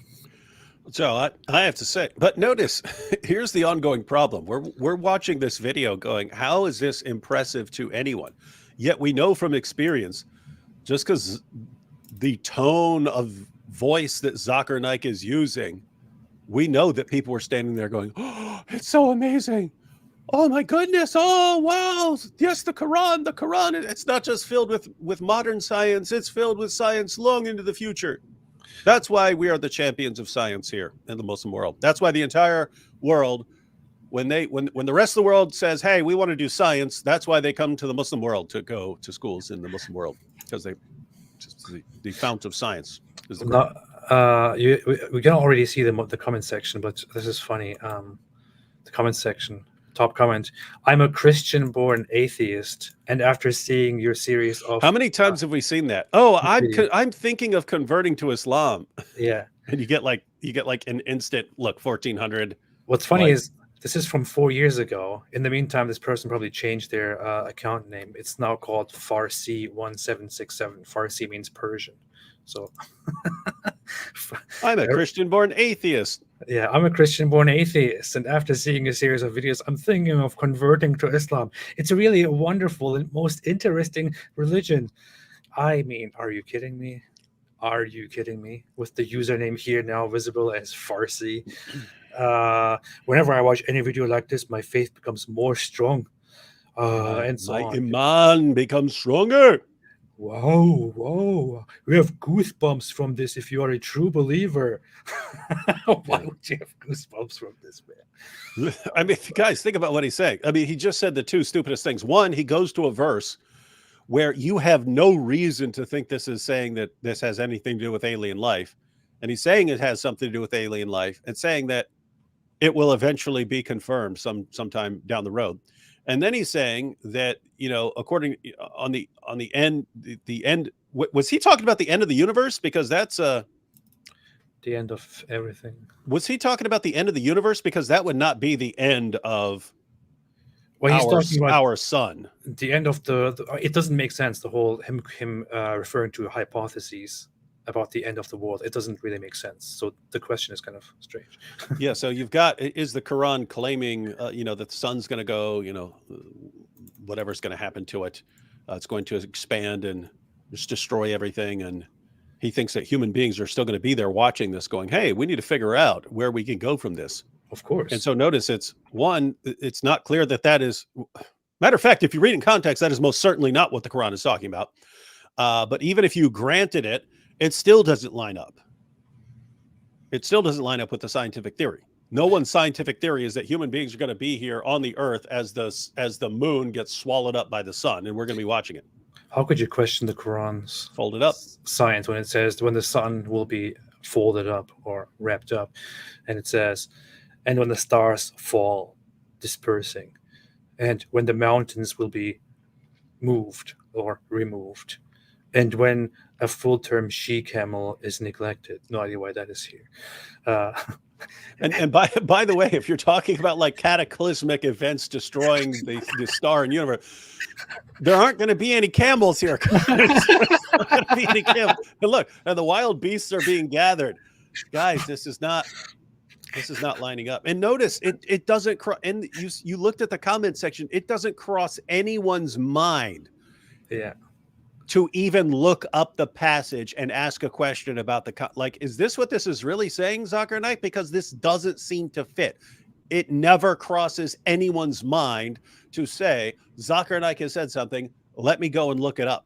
So I have to say, but notice, here's the ongoing problem. We're watching this video going, how is this impressive to anyone? Yet we know from experience, just because the tone of voice that Zakir Naik is using, we know that people were standing there going, oh, it's so amazing. Oh my goodness. Oh, wow. Yes, the Quran, it's not just filled with modern science. It's filled with science long into the future. That's why we are the champions of science here in the Muslim world. That's why the entire world, when the rest of the world says, hey, we want to do science, that's why they come to the Muslim world to go to schools in the Muslim world, because the fount of science is the Quran. We can already see the comment section, but this is funny. The comment section, top comment: I'm a Christian-born atheist, and after seeing your series of how many times have we seen that? Oh, I'm thinking of converting to Islam. Yeah, and you get like an instant look. 1400. What's funny is this is from 4 years ago. In the meantime, this person probably changed their account name. It's now called Farsi1767. Farsi means Persian. So I'm a Christian-born atheist. Yeah, I'm a Christian-born atheist, and after seeing a series of videos, I'm thinking of converting to Islam. It's really a wonderful and most interesting religion. I mean, are you kidding me? Are you kidding me? With the username here now visible as Farsi. Whenever I watch any video like this, my faith becomes more strong. And so my on. iman becomes stronger. Wow, we have goosebumps from this if you are a true believer. Why would you have goosebumps from this, man? I mean, guys, think about what he's saying. I mean, he just said the 2 stupidest things. One, he goes to a verse where you have no reason to think this is saying that this has anything to do with alien life. And he's saying it has something to do with alien life, and saying that it will eventually be confirmed sometime down the road. And then he's saying that, according on the end, the end, was he talking about the end of the universe? Because that's the end of everything. Was he talking about the end of the universe? Because that would not be the end of he's talking about our sun. The end of it doesn't make sense. The whole him referring to hypotheses about the end of the world. It doesn't really make sense. So the question is kind of strange. Yeah. So you've got, is the Quran claiming, that the sun's going to go, whatever's going to happen to it, it's going to expand and just destroy everything. And he thinks that human beings are still going to be there watching this going, hey, we need to figure out where we can go from this. Of course. And so notice it's not clear that is, matter of fact, if you read in context, that is most certainly not what the Quran is talking about. But even if you granted it, it still doesn't line up. It still doesn't line up with the scientific theory. No one's scientific theory is that human beings are going to be here on the earth as the moon gets swallowed up by the sun, and we're going to be watching it. How could you question the Quran's folded up science when it says when the sun will be folded up or wrapped up, and it says, and when the stars fall, dispersing, and when the mountains will be moved or removed, and when a full-term she-camel is neglected. No idea why that is here. And by the way, if you're talking about like cataclysmic events destroying the star and universe, there aren't going to be any camels here. There's not going to be any camels. And look, and the wild beasts are being gathered. Guys, this is not lining up. And notice it doesn't cross. And you looked at the comment section. It doesn't cross anyone's mind. Yeah. To even look up the passage and ask a question about is this what this is really saying, Zakir Naik? Because this doesn't seem to fit. It never crosses anyone's mind to say, Zakir Naik has said something, let me go and look it up.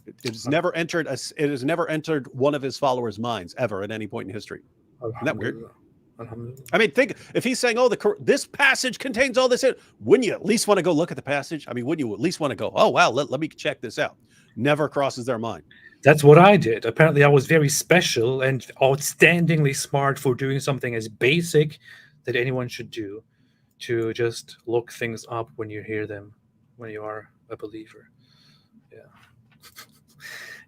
It has never entered one of his followers' minds ever at any point in history. Isn't that weird? I mean, think if he's saying, "Oh, this passage contains all this," wouldn't you at least want to go look at the passage? I mean, wouldn't you at least want to go, "Oh, wow, let me check this out"? Never crosses their mind. That's what I did. Apparently, I was very special and outstandingly smart for doing something as basic that anyone should do, to just look things up when you hear them, when you are a believer. Yeah.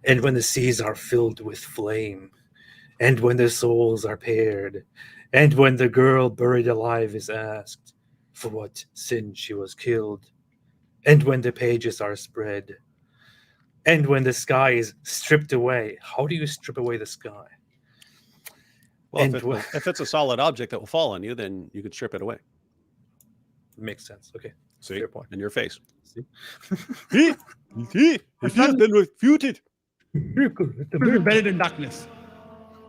And when the seas are filled with flame, and when the souls are paired, and when the girl buried alive is asked for what sin she was killed, and when the pages are spread, and when the sky is stripped away. How do you strip away the sky? Well, if it's a solid object that will fall on you, then you could strip it away. Makes sense. Okay. See? Fair point. In your face. See? It has been refuted. Buried in darkness.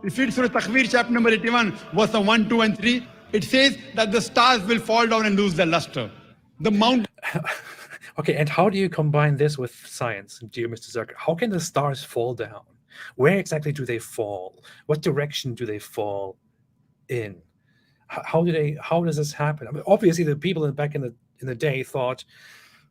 If you read Surah Takwir, chapter number 81, verse 1, 2, and 3, it says that the stars will fall down and lose their luster. The mountain. Okay, and how do you combine this with science, dear Mr. Zakir? How can the stars fall down? Where exactly do they fall? What direction do they fall in? How does this happen? I mean, obviously, the people back in the day thought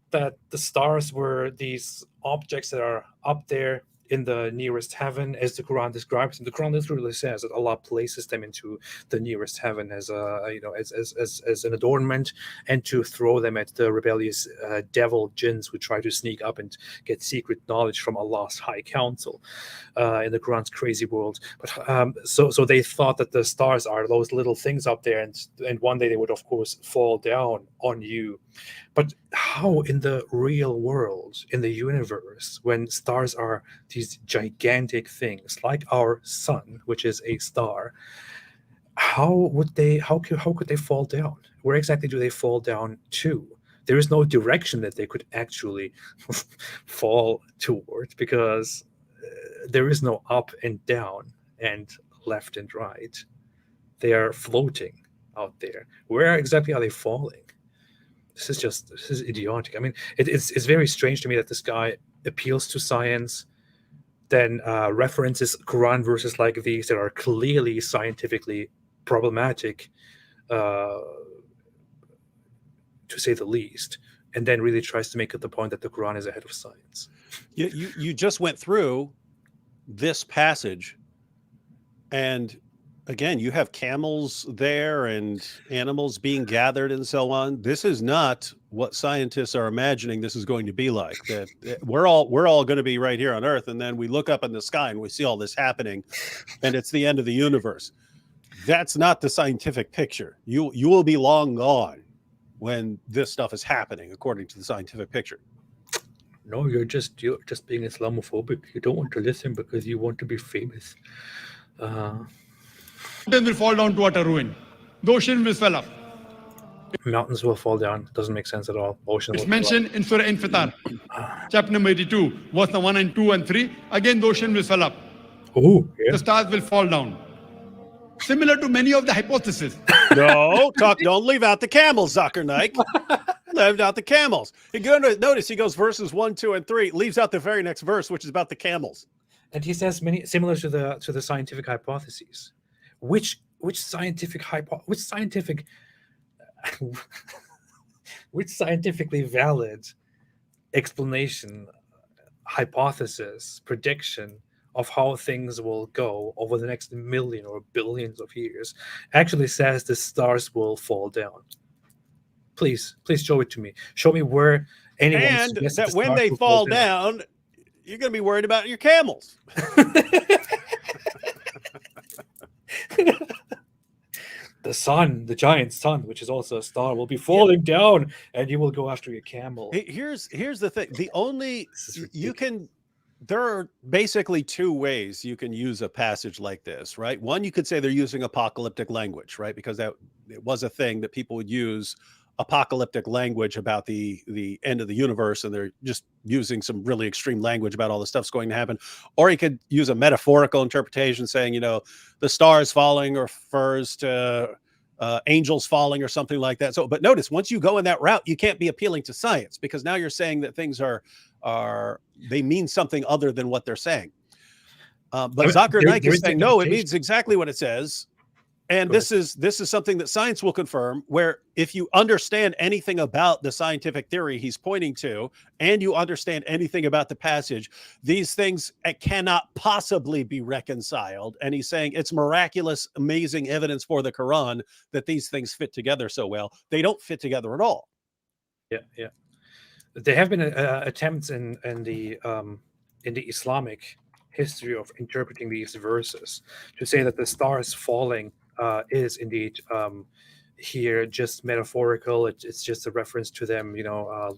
that the stars were these objects that are up there in the nearest heaven, as the Quran describes. And the Quran literally says that Allah places them into the nearest heaven as an adornment, and to throw them at the rebellious devil jinns who try to sneak up and get secret knowledge from Allah's high council in the Quran's crazy world. But so they thought that the stars are those little things up there, and one day they would of course fall down on you. But how in the real world, in the universe, when stars are these gigantic things like our sun, which is a star, how could they fall down? Where exactly do they fall down to? There is no direction that they could actually fall toward, because there is no up and down and left and right. They are floating out there. Where exactly are they falling? This is idiotic. I mean, it's very strange to me that this guy appeals to science, then references Quran verses like these that are clearly scientifically problematic, to say the least, and then really tries to make it the point that the Quran is ahead of science. You just went through this passage, and again, you have camels there and animals being gathered and so on. This is not what scientists are imagining this is going to be like. That we're all going to be right here on Earth, and then we look up in the sky and we see all this happening, and it's the end of the universe. That's not the scientific picture. You will be long gone when this stuff is happening, according to the scientific picture. No, you're just being Islamophobic. You don't want to listen because you want to be famous. Mountains will fall down to utter ruin. The ocean will swell up. Mountains will fall down. Doesn't make sense at all. Ocean. It's mentioned in Surah Infitar, chapter number 82, verse 1 and 2 and 3. Again, the ocean will swell up. Oh, yeah. The stars will fall down. Similar to many of the hypotheses. No, don't leave out the camels, Zakir Naik. Leave out the camels. You're going to notice he goes verses 1, 2, and 3, leaves out the very next verse, which is about the camels. And he says many similar to the scientific hypotheses. Which scientifically valid explanation, hypothesis, prediction of how things will go over the next million or billions of years actually says the stars will fall down? Please show it to me. Show me where anyone And suggests that the when stars they will fall down, you're going to be worried about your camels. The sun, the giant sun, which is also a star, will be falling down, and you will go after your camel. Here's the thing. The only This is you can there are basically two ways you can use a passage like this, right? One, you could say they're using apocalyptic language, right? Because that it was a thing that people would use apocalyptic language about the end of the universe, and they're just using some really extreme language about all the stuff's going to happen. Or he could use a metaphorical interpretation, saying, the stars falling refers to angels falling or something like that. So, but notice, once you go in that route, you can't be appealing to science, because now you're saying that things they mean something other than what they're saying. But Zakir Naik is saying, no, it means exactly what it says. And this is something that science will confirm, where if you understand anything about the scientific theory he's pointing to, and you understand anything about the passage, these things cannot possibly be reconciled. And he's saying it's miraculous, amazing evidence for the Quran that these things fit together so well. They don't fit together at all. Yeah. There have been attempts in the Islamic history of interpreting these verses to say that the stars falling is indeed here just metaphorical. It's just a reference to them,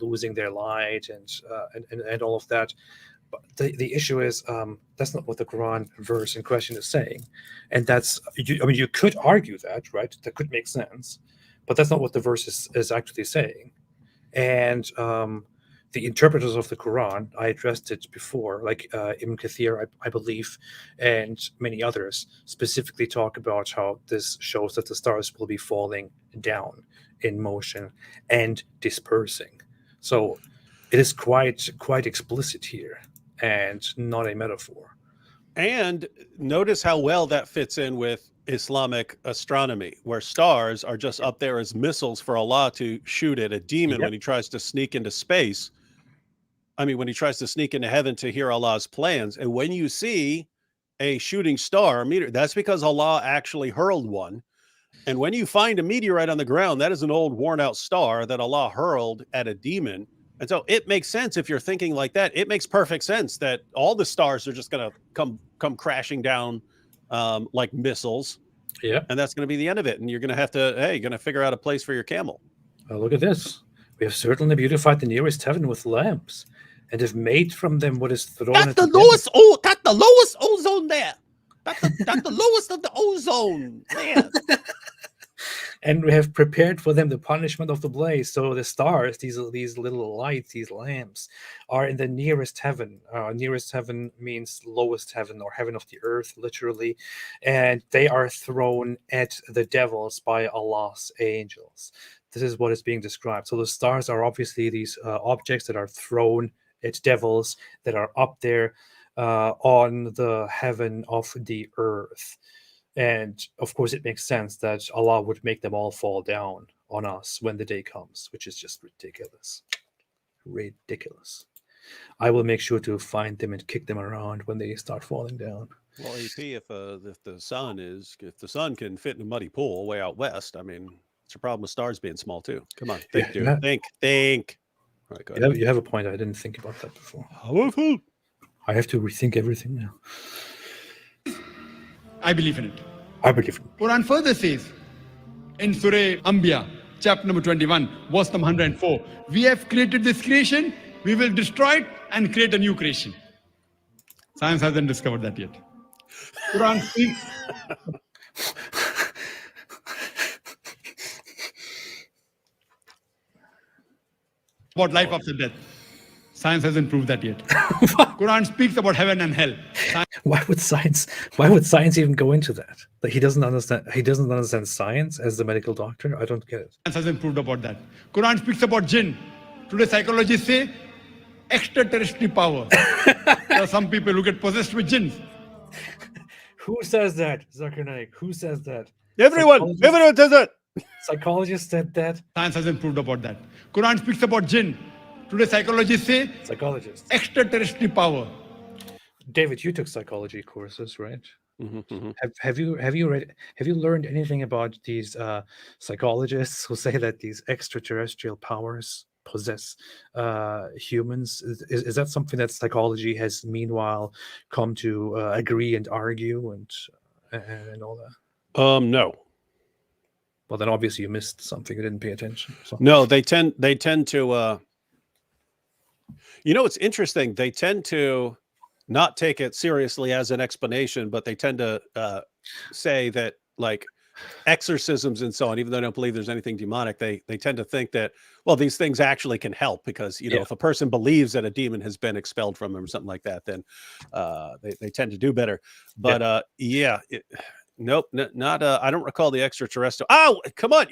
losing their light and all of that. But the issue is that's not what the Quran verse in question is saying, and you could argue that, right? That could make sense, but that's not what the verse is actually saying. And the interpreters of the Quran, I addressed it before, like Ibn Kathir, I believe, and many others, specifically talk about how this shows that the stars will be falling down in motion and dispersing. So it is quite explicit here, and not a metaphor. And notice how well that fits in with Islamic astronomy, where stars are just up there as missiles for Allah to shoot at a demon when he tries to sneak into space. When he tries to sneak into heaven to hear Allah's plans. And when you see a shooting star, a meteor, that's because Allah actually hurled one. And when you find a meteorite on the ground, that is an old worn out star that Allah hurled at a demon. And so it makes sense, if you're thinking like that, it makes perfect sense that all the stars are just going to come crashing down like missiles. Yeah. And that's going to be the end of it. And you're going to have to, you're going to figure out a place for your camel. Look at this. We have certainly beautified the nearest heaven with lamps, and have made from them what is thrown at the lowest. Got the lowest ozone there. Got the lowest of the ozone there. And we have prepared for them the punishment of the blaze. So the stars, these little lights, these lamps, are in the nearest heaven. Nearest heaven means lowest heaven, or heaven of the earth, literally. And they are thrown at the devils by Allah's angels. This is what is being described. So the stars are obviously these objects that are thrown at devils that are up there on the heaven of the earth. And of course, it makes sense that Allah would make them all fall down on us when the day comes, which is just ridiculous. Ridiculous. I will make sure to find them and kick them around when they start falling down. Well, EP, if the sun can fit in a muddy pool way out west, it's a problem with stars being small too. Come on, think, dude. Yeah. Think. All right, go ahead. You have a point. I didn't think about that before. Powerful. I have to rethink everything now. I believe in it. I believe in it. Quran further says in Surah Anbiya, chapter number 21, verse number 104, we have created this creation, we will destroy it and create a new creation. Science hasn't discovered that yet. Quran speaks about life after death. Science hasn't proved that yet. Quran speaks about heaven and hell. Why would science even go into that? Like, he doesn't understand science as the medical doctor? I don't get it. Science hasn't proved about that. Quran speaks about jinn. Today psychologists say extraterrestrial power. There are some people who get possessed with jinns. Who says that, Zakir Naik? Who says that? Everyone does it. Psychologists said that. Science hasn't proved about that. Quran speaks about jinn. Today psychologists say Psychologists. extraterrestrial power. David, you took psychology courses, right? Mm-hmm. Have you learned anything about these psychologists who say that these extraterrestrial powers possess humans? Is that something that psychology has meanwhile come to agree and argue and all that? No. Well, then obviously you missed something. You didn't pay attention. So. No, they tend to it's interesting. They tend to not take it seriously as an explanation, but they tend to say that like exorcisms and so on, even though I don't believe there's anything demonic, they tend to think that, well, these things actually can help because, if a person believes that a demon has been expelled from them or something like that, then they tend to do better. But nope, not I don't recall the extraterrestrial. Oh, come on.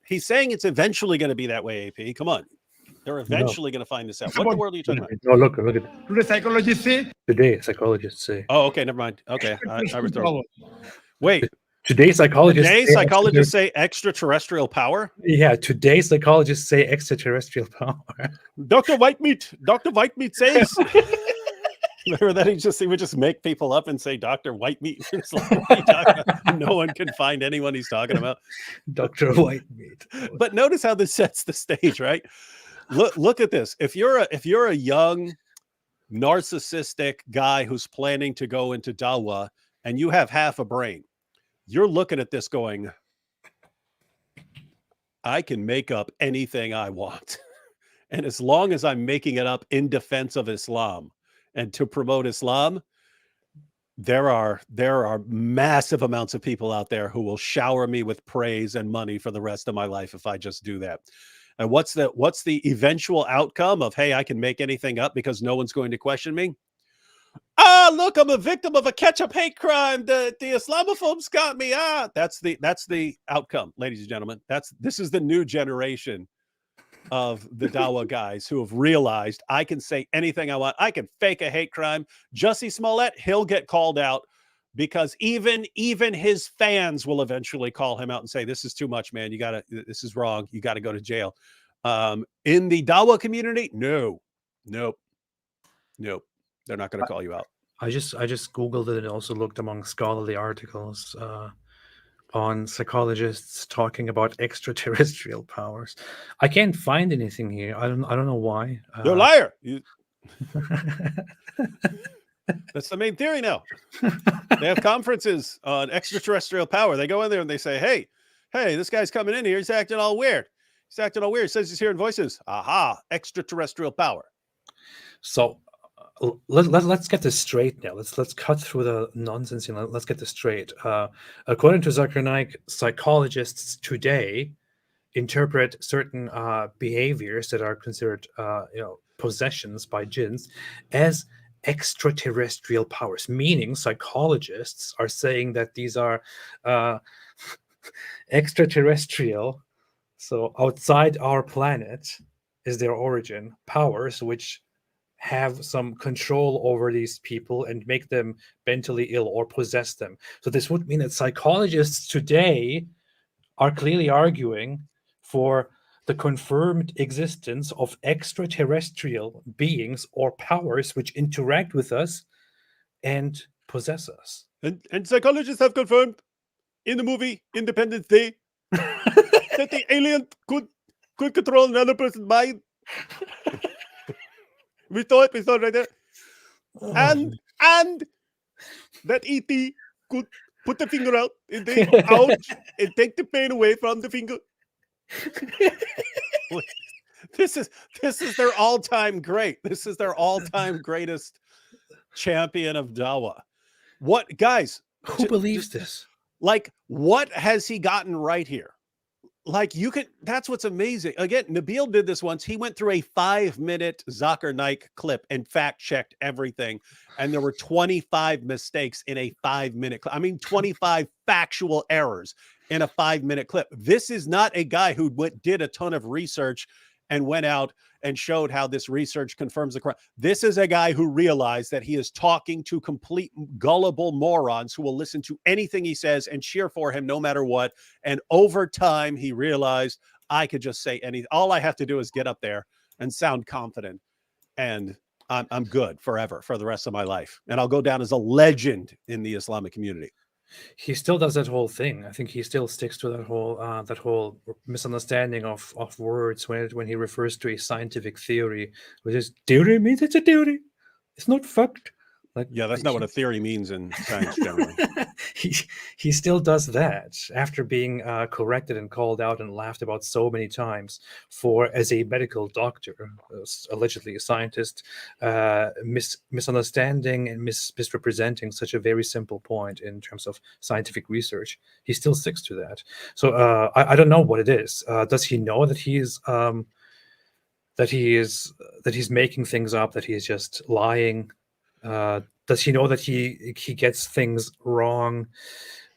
He's saying it's eventually going to be that way, AP. Come on. They're eventually going to find this out. What in the world are you talking about? No, look at Today psychologists say. today. Psychologists say. Oh, okay, never mind. Okay, I was throwing. Wait, Today psychologists. say extraterrestrial power. Yeah, today psychologists say extraterrestrial power. Dr. Whitemeat says. Remember that he would just make people up and say Dr. Whitemeat. It's like, what are you talking about? No one can find anyone he's talking about. Dr. Whitemeat. But notice how this sets the stage, right? Look at this. If you're a young narcissistic guy who's planning to go into Dawa and you have half a brain, you're looking at this going, I can make up anything I want. And as long as I'm making it up in defense of Islam and to promote Islam, there are massive amounts of people out there who will shower me with praise and money for the rest of my life if I just do that. And what's the eventual outcome of, hey, I can make anything up because no one's going to question me? Ah, look, I'm a victim of a ketchup hate crime. The Islamophobes got me. That's the outcome, ladies and gentlemen. This is the new generation of the Dawa guys who have realized I can say anything I want. I can fake a hate crime. Jussie Smollett, he'll get called out because even his fans will eventually call him out and say, this is too much, man. This is wrong. You got to go to jail. In the Dawa community, nope. They're not going to call you out. I just Googled it and also looked among scholarly articles on psychologists talking about extraterrestrial powers. I can't find anything here. I don't know why. You're a liar. That's the main theory now. They have conferences on extraterrestrial power. They go in there and they say, hey, this guy's coming in here. He's acting all weird. He says he's hearing voices. Aha, extraterrestrial power. So let's get this straight now. Let's cut through the nonsense and let's get this straight. According to Zakir Naik, psychologists today interpret certain behaviors that are considered possessions by jinns as extraterrestrial powers, meaning psychologists are saying that these are extraterrestrial, so outside our planet is their origin, powers which have some control over these people and make them mentally ill or possess them. So this would mean that psychologists today are clearly arguing for the confirmed existence of extraterrestrial beings or powers which interact with us and possess us. And psychologists have confirmed in the movie Independence Day that the alien could control another person's mind. We saw it right there. And that E.T. could put the finger out and take ouch and take the pain away from the finger. This is their all-time great. This is their all-time greatest champion of Dawa. What, guys? Who believes this? Like, what has he gotten right here? Like, that's what's amazing. Again, Nabil did this once. He went through a 5-minute Zakir Naik clip and fact-checked everything. And there were 25 mistakes in a 5-minute clip. I mean, 25 factual errors in a 5-minute clip. This is not a guy who did a ton of research and went out and showed how this research confirms the Quran. This is a guy who realized that he is talking to complete gullible morons who will listen to anything he says and cheer for him no matter what. And over time, he realized, I could just say anything. All I have to do is get up there and sound confident, and I'm good forever for the rest of my life. And I'll go down as a legend in the Islamic community. He still does that whole thing. I think he still sticks to that whole misunderstanding of words when he refers to a scientific theory, which is theory means it's a theory. It's not fact. Like, Yeah, that's not what a theory means in science generally. he still does that after being corrected and called out and laughed about so many times for, as a medical doctor, allegedly a scientist, misunderstanding and misrepresenting such a very simple point in terms of scientific research. He still sticks to that. So I don't know what it is. Does he know that he's making things up, that he is just lying? Does he know that he gets things wrong,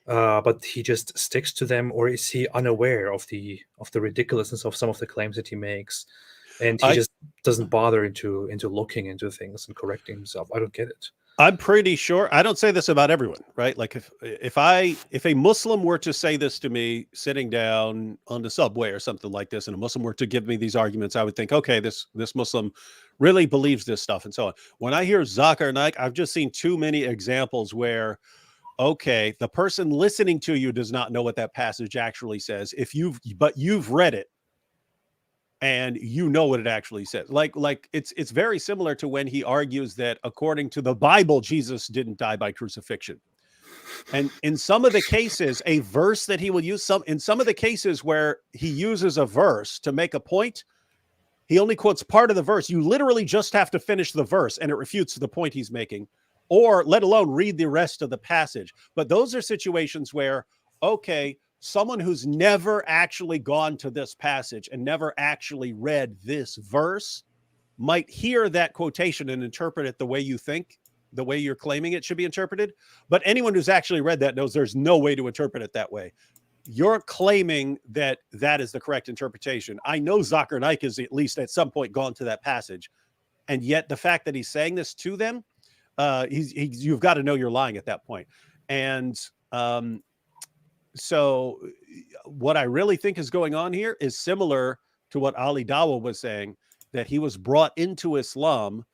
but he just sticks to them, or is he unaware of the ridiculousness of some of the claims that he makes, and he just doesn't bother into looking into things and correcting himself? I don't get it. I'm pretty sure. I don't say this about everyone, right? Like if a Muslim were to say this to me sitting down on the subway or something like this, and a Muslim were to give me these arguments, I would think, okay, this Muslim really believes this stuff and so on. When I hear Zakir Naik, I've just seen too many examples where, okay, the person listening to you does not know what that passage actually says. But you've read it, and you know what it actually says. Like it's very similar to when he argues that according to the Bible, Jesus didn't die by crucifixion. And in some of the cases, a verse that he will use, in some of the cases where he uses a verse to make a point, he only quotes part of the verse. You literally just have to finish the verse and it refutes the point he's making, or let alone read the rest of the passage. But those are situations where, okay, someone who's never actually gone to this passage and never actually read this verse might hear that quotation and interpret it the way you think, the way you're claiming it should be interpreted. But anyone who's actually read that knows there's no way to interpret it that way. You're claiming that that is the correct interpretation. I know Zakir Naik has at least at some point gone to that passage, and yet the fact that he's saying this to them, you've got to know you're lying at that point. And so what I really think is going on here is similar to what Ali Dawah was saying, that he was brought into Islam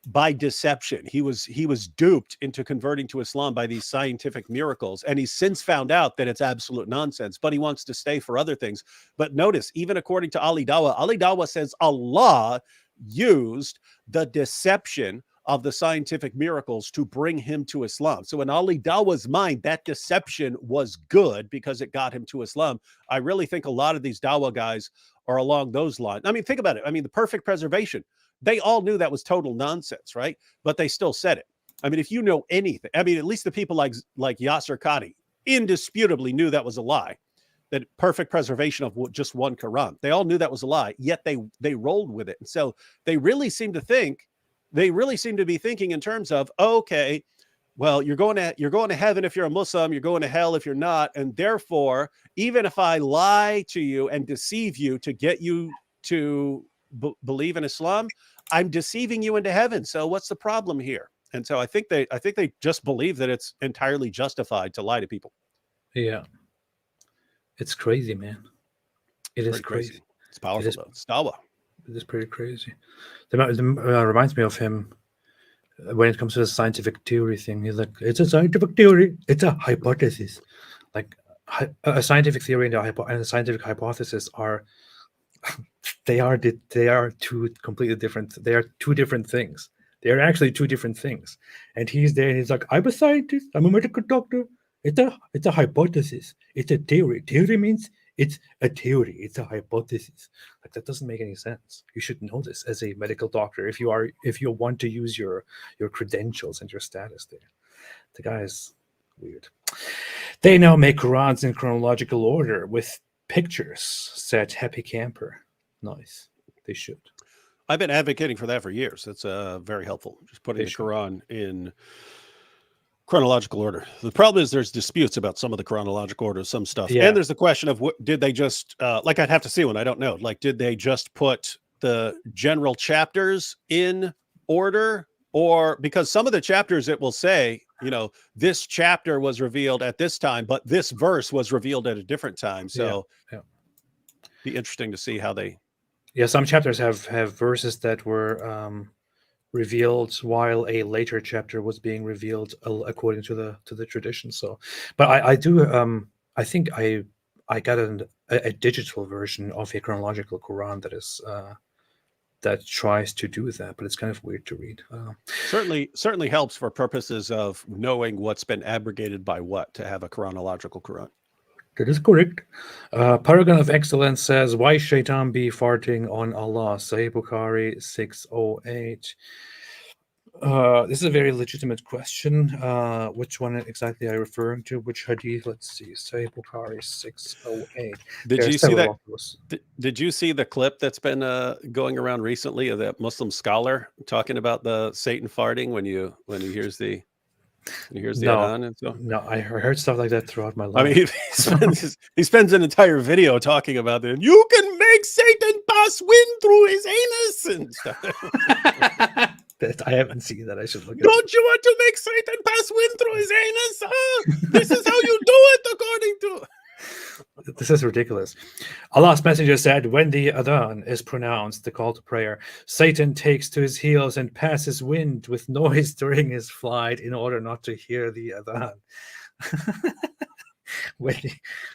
by deception. He was duped into converting to Islam by these scientific miracles. And he's since found out that it's absolute nonsense, but he wants to stay for other things. But notice, even according to Ali Dawah says Allah used the deception of the scientific miracles to bring him to Islam. So in Ali Dawah's mind, that deception was good because it got him to Islam. I really think a lot of these Dawah guys are along those lines. I mean, think about it. I mean, the perfect preservation, they all knew that was total nonsense, right? But they still said it. I mean, if you know anything, I mean, at least the people like Yasser Qadi indisputably knew that was a lie, that perfect preservation of just one Quran. They all knew that was a lie, yet they rolled with it. And so they really seem to be thinking in terms of, okay, well, you're going to heaven if you're a Muslim, you're going to hell if you're not. And therefore, even if I lie to you and deceive you to get you to believe in Islam, I'm deceiving you into heaven. So what's the problem here? And so I think they just believe that it's entirely justified to lie to people. Yeah. It's crazy, man. It is crazy. It's powerful, though. It's Dawah. It is pretty crazy. It reminds me of him when it comes to the scientific theory thing. He's like, it's a scientific theory. It's a hypothesis. Like a scientific theory and a scientific hypothesis are two completely different. They are two different things. They are actually two different things. And he's there and he's like, I'm a scientist. I'm a medical doctor. It's a hypothesis. It's a theory. Theory means it's a theory. It's a hypothesis. Like, that doesn't make any sense. You should know this as a medical doctor if you want to use your credentials and your status there. The guy is weird. They now make Qurans in chronological order with pictures, said Happy Camper. Nice. They should. I've been advocating for that for years. That's very helpful. Just putting the Quran in chronological order. The problem is there's disputes about some of the chronological order of some stuff. Yeah. And there's the question of what did they just like I'd have to see one. I don't know. Like, did they just put the general chapters in order? Or because some of the chapters it will say, you know, this chapter was revealed at this time, but this verse was revealed at a different time. So be interesting to see how they some chapters have verses that were revealed while a later chapter was being revealed according to the tradition. So, but I do I think I got a digital version of a chronological Quran that is that tries to do that, but it's kind of weird to read. certainly helps for purposes of knowing what's been abrogated by what to have a chronological Quran. That is correct. Paragon of Excellence says, "Why shaitan be farting on Allah?" Sahih Bukhari 608. This is a very legitimate question. Which one exactly are you referring to? Which hadith? Let's see. Sahih Bukhari 608. Did you see that? Did you see the clip that's been going around recently of that Muslim scholar talking about the Satan farting when he hears the adhan and so? No, I heard stuff like that throughout my life. I mean, he spends an entire video talking about it. You can make Satan pass wind through his anus and stuff. I haven't seen that. I should look at Don't you want to make Satan pass wind through his anus? This is how you do it according to... This is ridiculous. Allah's messenger said, when the adhan is pronounced, the call to prayer, Satan takes to his heels and passes wind with noise during his flight in order not to hear the adhan.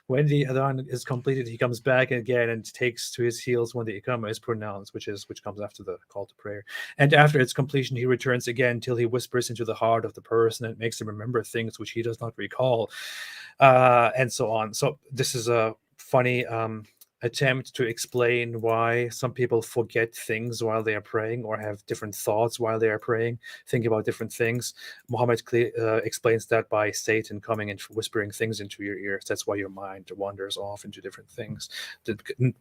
When the adhan is completed, he comes back again and takes to his heels when the iqamah is pronounced, which comes after the call to prayer. And after its completion, he returns again till he whispers into the heart of the person and makes him remember things which he does not recall, and so on. So this is a funny attempt to explain why some people forget things while they are praying or have different thoughts while they are praying, think about different things. Muhammad explains that by Satan coming and whispering things into your ears. That's why your mind wanders off into different things.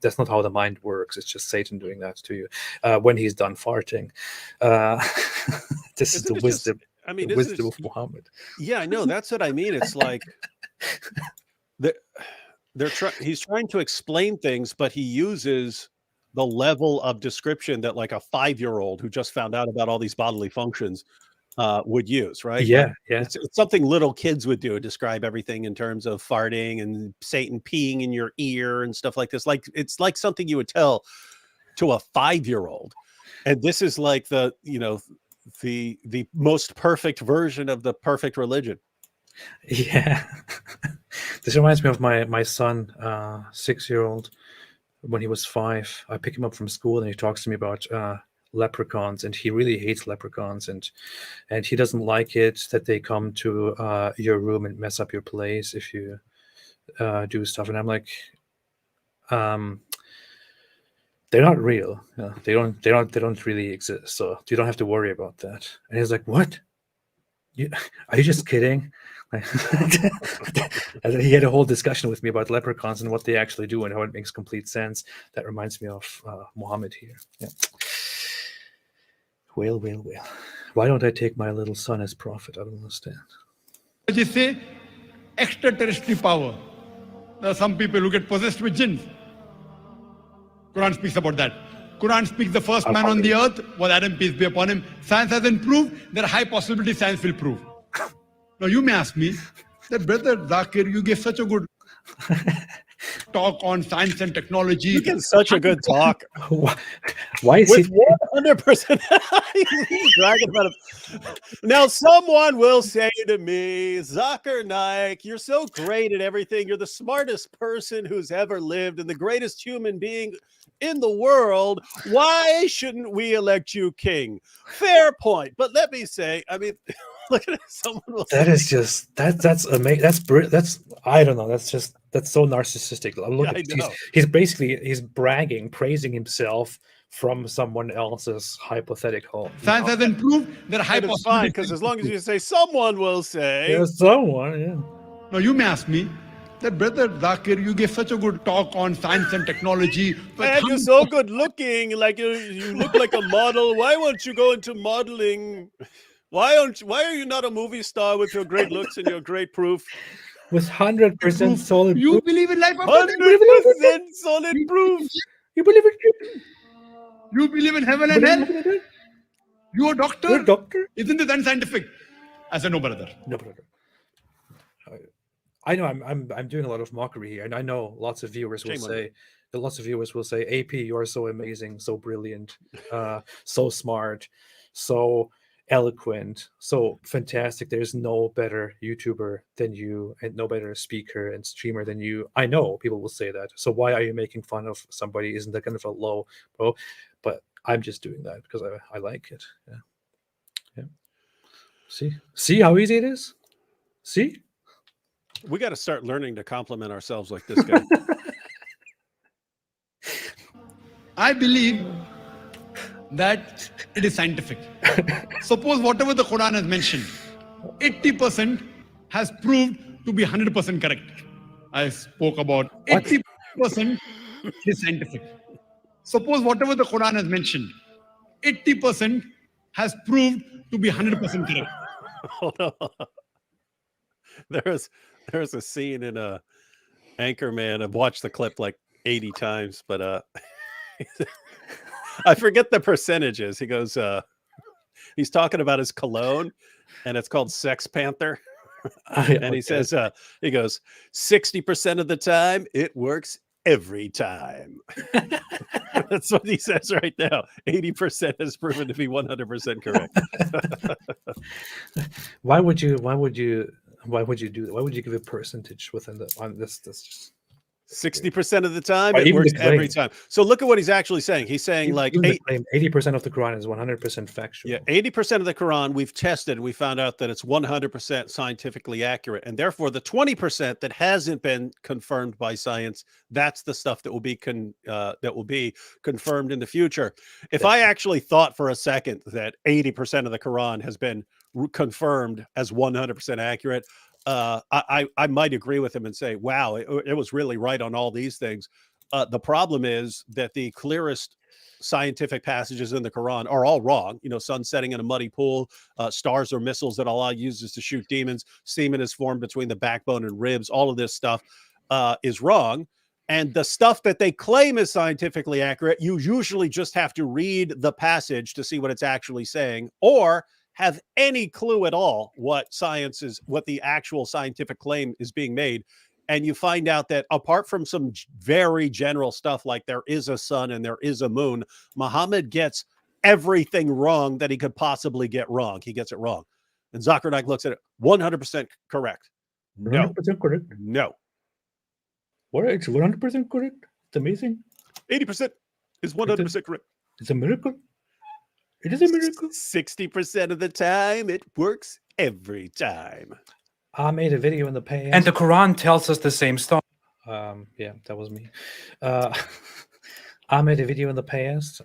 That's not how the mind works. It's just Satan doing that to you when he's done farting. This is the wisdom. The wisdom of Muhammad. Yeah, I know. That's what I mean. It's like he's trying to explain things, but he uses the level of description that like a 5-year-old who just found out about all these bodily functions would use, right? Yeah. It's something little kids would do, describe everything in terms of farting and Satan peeing in your ear and stuff like this. Like it's like something you would tell to a 5-year-old. And this is like the most perfect version of the perfect religion. Yeah. This reminds me of my son, 6-year-old. When he was 5, I pick him up from school and he talks to me about leprechauns, and he really hates leprechauns, and he doesn't like it that they come to your room and mess up your place if you do stuff. And I'm like, they're not real. They don't really exist. So you don't have to worry about that. And he's like, what? Are you just kidding? And then he had a whole discussion with me about leprechauns and what they actually do and how it makes complete sense. That reminds me of Muhammad here. Yeah. Well. Why don't I take my little son as prophet? I don't understand. You say extraterrestrial power. There are some people who get possessed with jinns. Quran speaks about that. Quran speaks the first man on the earth was Adam, peace be upon him. Science hasn't proved. There are high possibility science will prove. Now you may ask me that, brother Zakir, you gave such a good talk on science and technology. You give such a good talk. Why is with 100%? Bragging about it. Now someone will say to me, Zakir Naik, you're so great at everything. You're the smartest person who's ever lived and the greatest human being in the world. Why shouldn't we elect you king? Fair point. But let me say, I mean, look at it. Someone will that's amazing. That's I don't know. That's so narcissistic. Look at he's bragging, praising himself from someone else's hypothetical. Science hasn't proved. There are high possibilities. Because as long as you say someone will say. Yeah, someone. Yeah. Now you may ask me that, brother Zakir, you gave such a good talk on science and technology. And you're so good looking, like you look like a model. Why won't you go into modeling? Why are you not a movie star with your great looks and your great proof? With 100% solid You proof. believe in life after death? 100% solid proof. You believe it? You believe in heaven and Believe hell? in it? You a doctor? You're a doctor? Isn't this unscientific? I said, no, brother. No, brother. I know I'm doing a lot of mockery here, and I know lots of viewers will Shame on you. say, AP, you are so amazing, so brilliant, so smart, so eloquent, so fantastic. There's no better YouTuber than you, and no better speaker and streamer than you. I know people will say that. So why are you making fun of somebody? Isn't that kind of a low blow? But I'm just doing that because I like it. Yeah. See how easy it is. See. We got to start learning to compliment ourselves like this guy. I believe that it is scientific. Suppose whatever the Quran has mentioned, 80% has proved to be 100% correct. I spoke about 80% is scientific. Suppose whatever the Quran has mentioned, 80% has proved to be 100% correct. Hold on. There's a scene in Anchorman. I've watched the clip like 80 times, but I forget the percentages. He goes, he's talking about his cologne, and it's called Sex Panther. And he says, he goes, 60% of the time it works every time. That's what he says right now. 80% has proven to be 100% correct. Why would you do that? Why would you give a percentage within on this? That's just 60% of the time Or it even works the every claim. time. So look at what he's actually saying. He's saying like 80% of the Quran is 100% factual. Yeah, 80% of the Quran we've tested, and we found out that it's 100% scientifically accurate, and therefore the 20% that hasn't been confirmed by science, that's the stuff that will be confirmed in the future. If I actually thought for a second that 80% of the Quran has been confirmed as 100% accurate, I might agree with him and say, wow, it was really right on all these things. The problem is that the clearest scientific passages in the Quran are all wrong. You know, sun setting in a muddy pool, stars or missiles that Allah uses to shoot demons, semen is formed between the backbone and ribs. All of this stuff is wrong. And the stuff that they claim is scientifically accurate, you usually just have to read the passage to see what it's actually saying, or have any clue at all what the actual scientific claim is being made. And you find out that apart from some very general stuff like there is a sun and there is a moon, Muhammad gets everything wrong that he could possibly get wrong. He gets it wrong. And Zakir Naik looks at it, 100% correct. 100% correct. No. What? It's 100% correct. It's amazing. 80% is 100% correct. It's a miracle. It is a miracle. 60% of the time, it works every time. I made a video in the past. And the Quran tells us the same stuff. Yeah, that was me. I made a video in the past,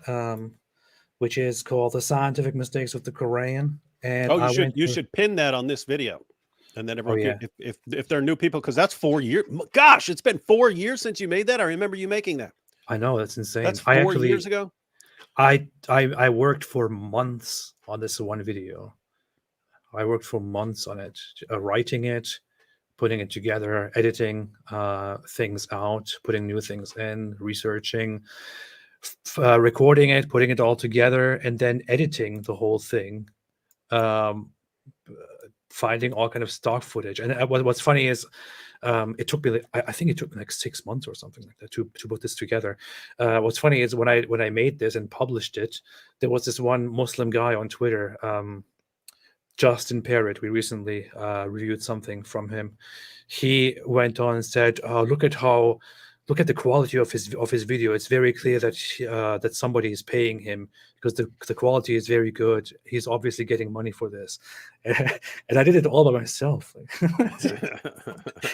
which is called "The Scientific Mistakes of the Quran." And you should pin that on this video, and then everyone, yeah. if there are new people, because that's 4 years. Gosh, it's been 4 years since you made that. I remember you making that. I know, that's insane. That's 4 years ago. I worked for months on this one video. I worked for months on it, writing it, putting it together, editing things out, putting new things in, researching, recording it, putting it all together, and then editing the whole thing, finding all kind of stock footage. And what's funny is it took me, I think it took me like 6 months or something like that to put this together. What's funny is when I made this and published it, there was this one Muslim guy on Twitter, Justin Parrott. We recently reviewed something from him. He went on and said, look at the quality of his video. It's very clear that that somebody is paying him because the quality is very good. He's obviously getting money for this. And I did it all by myself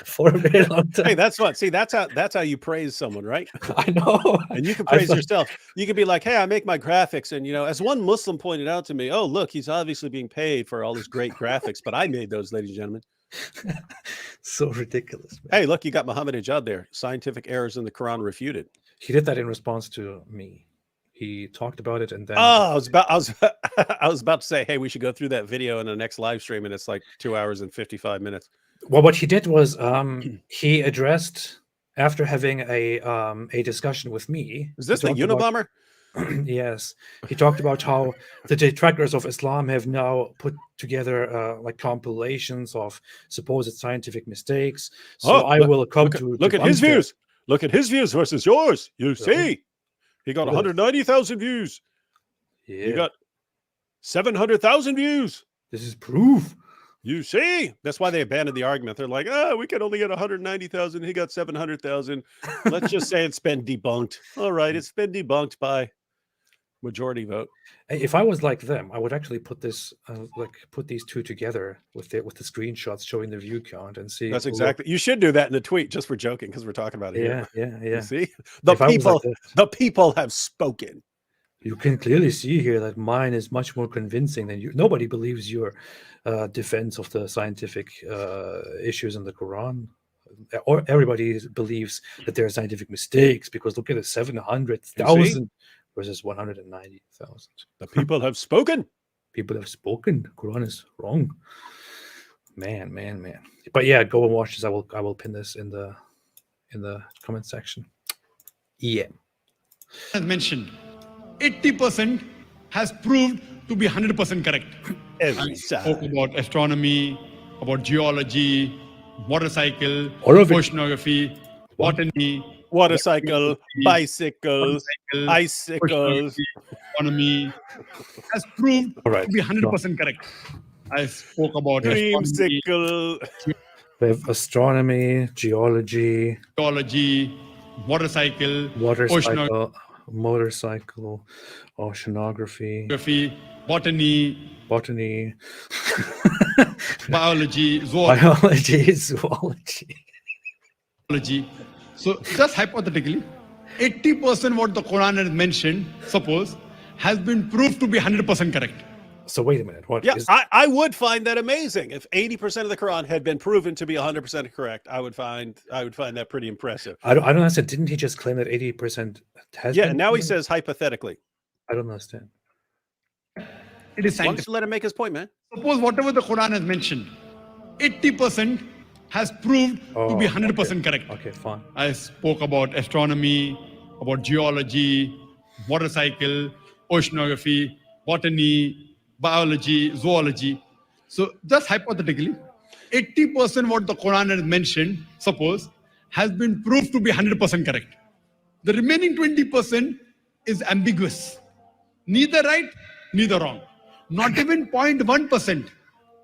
for a very long time. Hey, that's what. See, that's how you praise someone, right? I know. And you can praise yourself. You can be like, hey, I make my graphics. And, as one Muslim pointed out to me, oh, look, he's obviously being paid for all his great graphics. But I made those, ladies and gentlemen. So ridiculous, man. Hey, look, you got Muhammad Ijad there. Scientific errors in the Quran refuted. He did that in response to me. He talked about it, and then I was I was about to say, hey, we should go through that video in the next live stream, and it's like 2 hours and 55 minutes. Well, what he did was he addressed, after having a discussion with me. Is this he the talked about- Unabomber? Yes, he talked about how the detractors of Islam have now put together like compilations of supposed scientific mistakes. So Oh, I will come Look at his debunk them. views. Look at his views versus yours. You see, he got Look at this. 190,000 views. Yeah, You got 700,000 views. this is proof. You see, that's why they abandoned the argument. They're like, we can only get 190,000. He got 700,000. Let's just say it's been debunked. All right, it's been debunked by majority vote. If I was like them, I would actually put this put these two together with the screenshots showing the view count and see. That's exactly. You should do that in the tweet, just for joking, because we're talking about it. Yeah, here. yeah. You see, If I was like this, the people have spoken. you can clearly see here that mine is much more convincing than you. Nobody believes your defense of the scientific issues in the Quran. Or everybody believes that there are scientific mistakes, because look at it, 700,000 versus 190,000. The people have spoken. People have spoken. Quran is wrong. Man. But yeah, go and watch this. I will pin this in the comment section. Yeah. As mentioned, 80% has proved to be 100% correct. Every I spoke time. about astronomy, about geology, motorcycle, All of it. oceanography, botany, Watercycle, bicycle, motorcycle, icicles. astronomy has proved All right. to be 100% correct. I spoke about astronomy, Dreamsicle. We have astronomy, geology, geology, motorcycle, motorcycle, oceanography, oceanography, botany, botany, biology, zoology. biology, zoology. So just hypothetically, 80% what the Quran has mentioned, suppose, has been proved to be 100% correct. So wait a minute. What Yeah, is I would find that amazing. If 80% of the Quran had been proven to be 100% correct, I would find that pretty impressive. I don't understand. Didn't he just claim that 80% has Yeah, been and now he proven? says hypothetically. I don't understand. It is Why don't scientific. you let him make his point, man? Suppose whatever the Quran has mentioned, 80% has proved to be 100% correct. Okay, fine. I spoke about astronomy, about geology, motorcycle, oceanography, botany, biology, zoology. So just hypothetically, 80% what the Quran has mentioned, suppose, has been proved to be 100% correct. The remaining 20% is ambiguous. Neither right, neither wrong. Not even 0.1%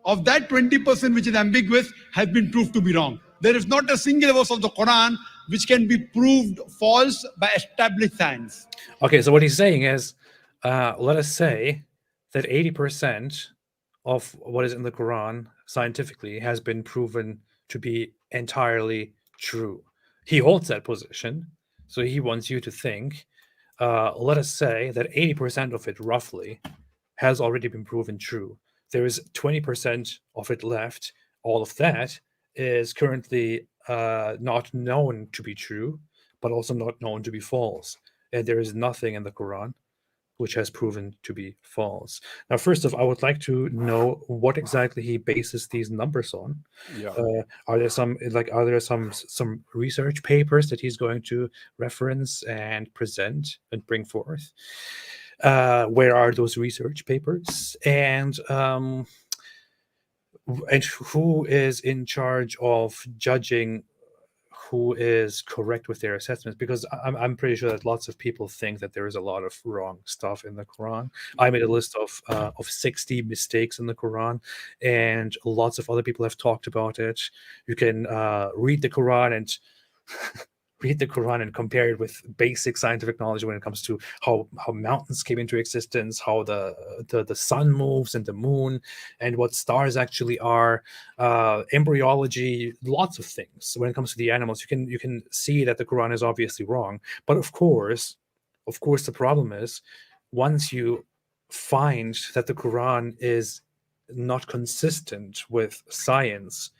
of that 20% which is ambiguous has been proved to be wrong. There is not a single verse of the Quran which can be proved false by established science. Okay, so what he's saying is, let us say that 80% of what is in the Quran scientifically has been proven to be entirely true. He holds that position, so he wants you to think, let us say that 80% of it roughly has already been proven true. There is 20% of it left. All of that is currently not known to be true, but also not known to be false. And there is nothing in the Quran which has proven to be false. Now, first off, I would like to know what exactly he bases these numbers on. Yeah. Are there some research papers that he's going to reference and present and bring forth? Where are those research papers? And who is in charge of judging who is correct with their assessments? Because I'm pretty sure that lots of people think that there is a lot of wrong stuff in the Quran. I made a list of 60 mistakes in the Quran, and lots of other people have talked about it. You can read the Quran and compare it with basic scientific knowledge when it comes to how mountains came into existence, how the sun moves and the moon, and what stars actually are, embryology, lots of things. When it comes to the animals, you can see that the Quran is obviously wrong. But of course, the problem is, once you find that the Quran is not consistent with science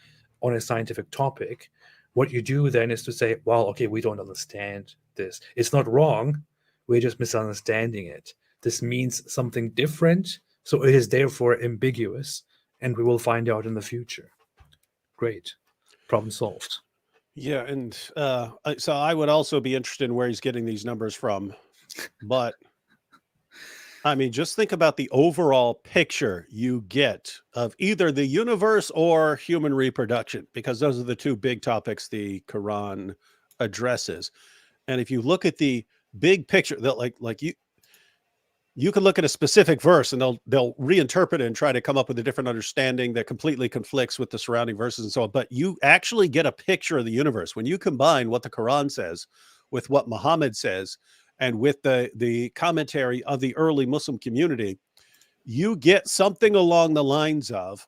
on a scientific topic, what you do then is to say, well, okay, we don't understand this. It's not wrong. We're just misunderstanding it. This means something different So it is therefore ambiguous, and we will find out in the future. Great. Problem solved. Yeah, and so I would also be interested in where he's getting these numbers from. But I mean, just think about the overall picture you get of either the universe or human reproduction, because those are the two big topics the Quran addresses. And if you look at the big picture, that like you can look at a specific verse and they'll reinterpret it and try to come up with a different understanding that completely conflicts with the surrounding verses and so on. But you actually get a picture of the universe when you combine what the Quran says with what Muhammad says and with the commentary of the early Muslim community. You get something along the lines of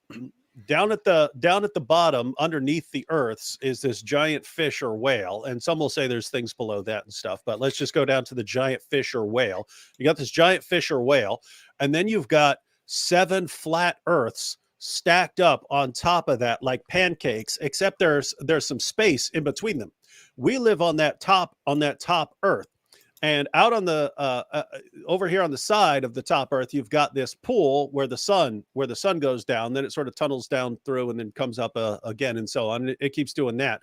down at the bottom underneath the earths is this giant fish or whale, and some will say there's things below that and stuff, but let's just go down to the giant fish or whale. You got this giant fish or whale, and then you've got 7 flat earths stacked up on top of that like pancakes, except there's some space in between them. We live on that top earth. And out on the over here on the side of the top earth, you've got this pool where the sun goes down. Then it sort of tunnels down through and then comes up again, and so on. It keeps doing that.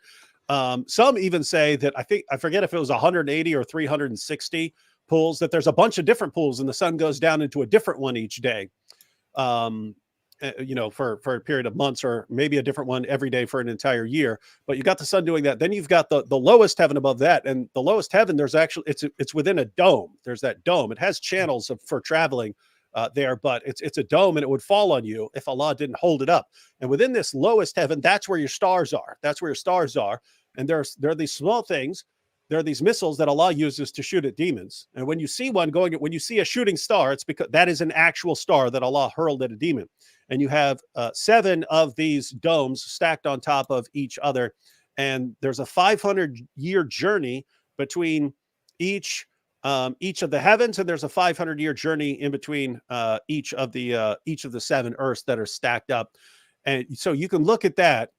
Some even say that I forget if it was 180 or 360 pools. That there's a bunch of different pools, and the sun goes down into a different one each day. For a period of months, or maybe a different one every day for an entire year. But you got the sun doing that. Then you've got the lowest heaven above that, and the lowest heaven, there's actually it's within a dome. There's that dome. It has channels for traveling there, but it's a dome, and it would fall on you if Allah didn't hold it up. And within this lowest heaven, that's where your stars are. That's where your stars are. And there are these small things. There are these missiles that Allah uses to shoot at demons. And when you see when you see a shooting star, it's because that is an actual star that Allah hurled at a demon. And you have 7 of these domes stacked on top of each other. And there's a 500-year journey between each of the heavens, and there's a 500-year journey in between each of the 7 earths that are stacked up. And so you can look at that,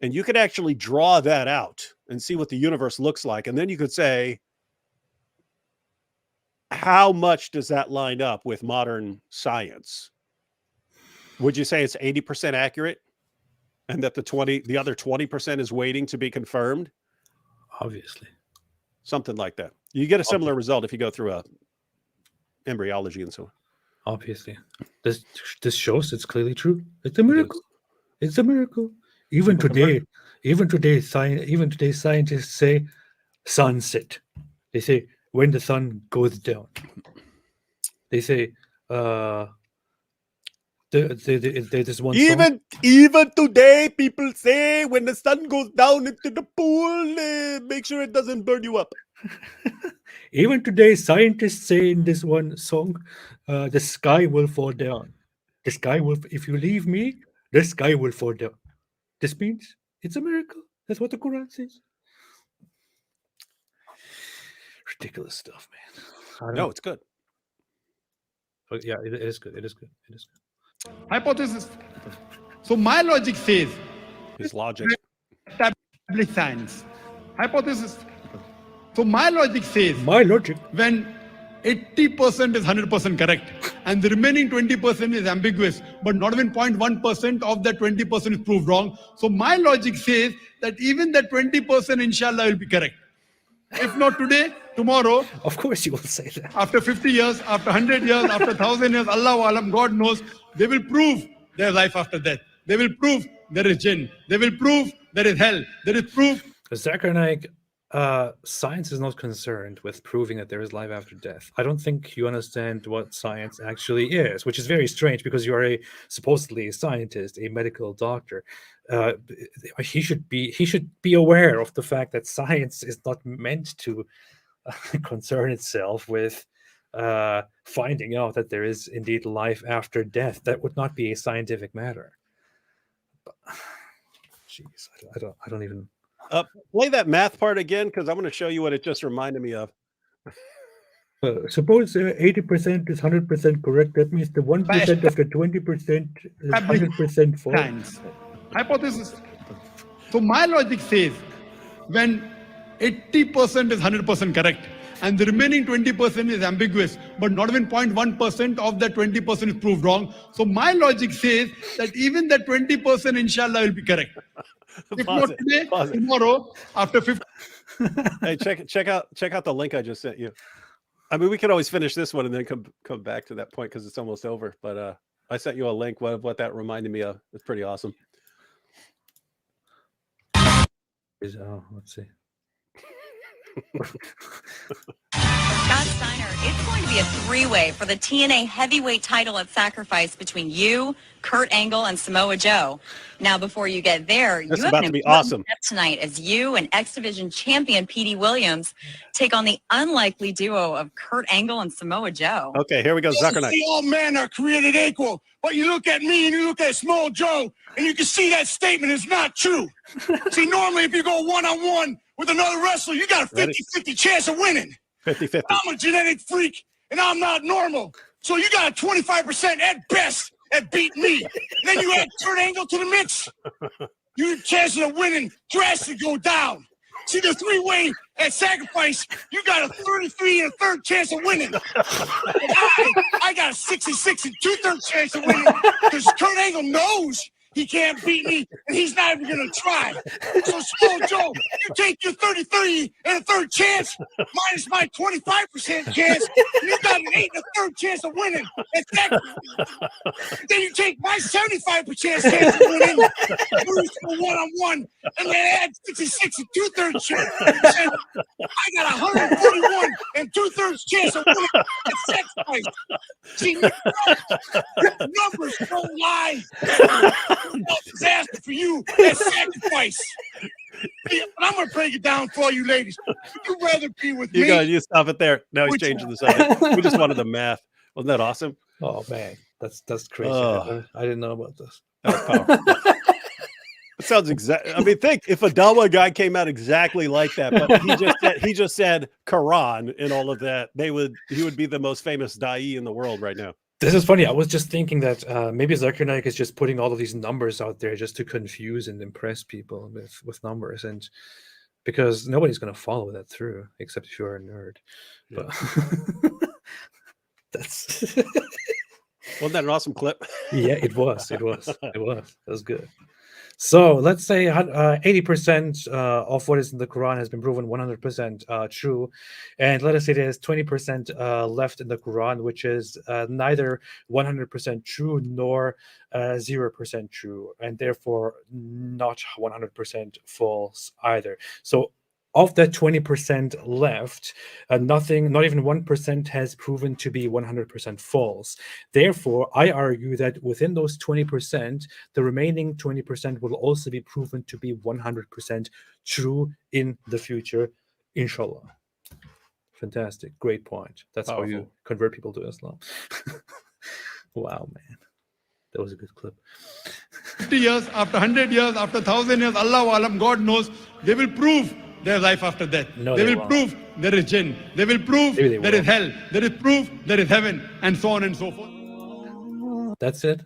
and you could actually draw that out and see what the universe looks like. And then you could say, how much does that line up with modern science? Would you say it's 80% accurate, and that the other 20% is waiting to be confirmed? Obviously. Something like that. You get a similar result if you go through embryology and so on. Obviously. This shows it's clearly true. It's a miracle. It's a miracle. Even today, scientists say sunset. They say when the sun goes down. They say there's one song. Even today, people say when the sun goes down into the pool, make sure it doesn't burn you up. Even today, scientists say in this one song, the sky will fall down. The sky will, if you leave me, the sky will fall down. This means it's a miracle. That's what the Quran says. Ridiculous stuff, man. No, it's good. But yeah, it is good. It is good. It is good. Hypothesis. So my logic says, His logic. established science. Hypothesis. So my logic says, when 80% is 100% correct, and the remaining 20% is ambiguous, but not even 0.1% of that 20% is proved wrong. So my logic says that even that 20% inshallah will be correct. If not today, tomorrow. Of course you will say that. After 50 years, after 100 years, after 1,000 years, Allahu Alam, God knows, they will prove there's life after death. They will prove there is jinn. They will prove there is hell. There is proof. Zakir Naik, science is not concerned with proving that there is life after death. I don't think you understand what science actually is, which is very strange because you are supposedly a scientist, a medical doctor. He should be aware of the fact that science is not meant to concern itself with finding out that there is indeed life after death. That would not be a scientific matter. Jeez, I don't even. Play that math part again, because I'm going to show you what it just reminded me of. Suppose 80% is 100% correct. That means the 1% of the 20% is 100% false. Hypothesis. So my logic says, when 80% is 100% correct, and the remaining 20% is ambiguous, but not even 0.1% of that 20% is proved wrong. So my logic says that even that 20% inshallah will be correct. If not today, tomorrow, after 50. Hey, check out the link I just sent you. I mean, we could always finish this one and then come back to that point because it's almost over. But I sent you a link. What that reminded me of. It's pretty awesome. Let's see. Scott Steiner, it's going to be a three-way for the TNA heavyweight title at Sacrifice between you, Kurt Angle, and Samoa Joe. Now, before you get there, That's you have about an to be important awesome step tonight as you and X Division champion Petey Williams take on the unlikely duo of Kurt Angle and Samoa Joe. Okay, here we go. Zakir Naik. See, all men are created equal, but you look at me and you look at Small Joe, and you can see that statement is not true. See, normally if you go one-on-one with another wrestler, you got a 50-50 chance of winning. 50-50. I'm a genetic freak, and I'm not normal. So you got a 25% at best at beating me. Then you add Kurt Angle to the mix. Your chances of winning drastically go down. See, the three-way at Sacrifice, you got a 33 and a third chance of winning. I got a 66 and 2/3 chance of winning because Kurt Angle knows he can't beat me, and he's not even going to try. So, Small Joe, you take your 33 and a third chance minus my 25% chance, and you got an 8 and a third chance of winning. Then you take my 75% chance of winning, lose to a one-on-one, and then add 66 and 2/3 chance. I got a 141 and 2/3 chance of winning at Sacrifice. See, numbers don't lie. Disaster for you at Sacrifice. Yeah, but I'm gonna break it down for all you ladies. Would you rather be with me? You stop it there. Now he's changing the subject. We just wanted the math. Wasn't that awesome? Oh man, that's crazy. Oh. I didn't know about this. That was powerful. It sounds exactly. I mean, think if a Dawa guy came out exactly like that, but he just said Quran and all of that, he would be the most famous da'i in the world right now. This is funny. I was just thinking that maybe Zakir Naik is just putting all of these numbers out there just to confuse and impress people with numbers, and because nobody's going to follow that through except if you're a nerd. Yeah. But that's Wasn't that an awesome clip? yeah, it was. It was good. So let's say 80% of what is in the Quran has been proven 100% true. And let us say there's 20% left in the Quran, which is neither 100% true nor 0% true, and therefore not 100% false either. So of that 20% left, not even 1% has proven to be 100% false. Therefore, I argue that within those 20%, the remaining 20% will also be proven to be 100% true in the future, inshallah. Fantastic. Great point. That's how you convert people to Islam. Wow, man. That was a good clip. 50 years, after 100 years, after 1,000 years, Allah Alam, God knows, they will prove there's life after death. No, they they will won't. prove there is jinn. They will prove Maybe they there is hell. There is proof there is heaven, and so on and so forth. That's it.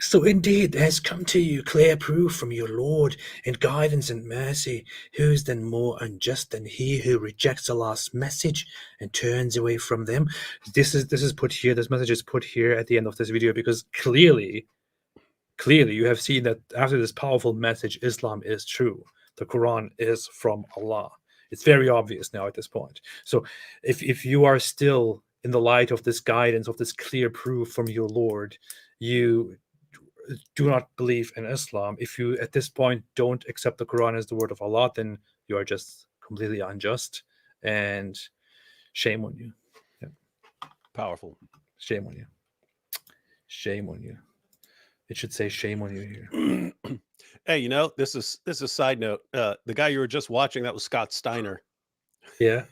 So indeed there has come to you clear proof from your Lord and guidance and mercy. Who is then more unjust than he who rejects Allah's message and turns away from them? This is put here. This message is put here at the end of this video because clearly you have seen that after this powerful message, Islam is true. The Quran is from Allah. It's very obvious now at this point. So if you are still in the light of this guidance, of this clear proof from your Lord, you do not believe in Islam. If you at this point don't accept the Quran as the word of Allah, then you are just completely unjust, and shame on you. Yeah. Powerful. Shame on you. Shame on you. It should say shame on you here. Hey, this is a side note. The guy you were just watching, that was Scott Steiner. Yeah.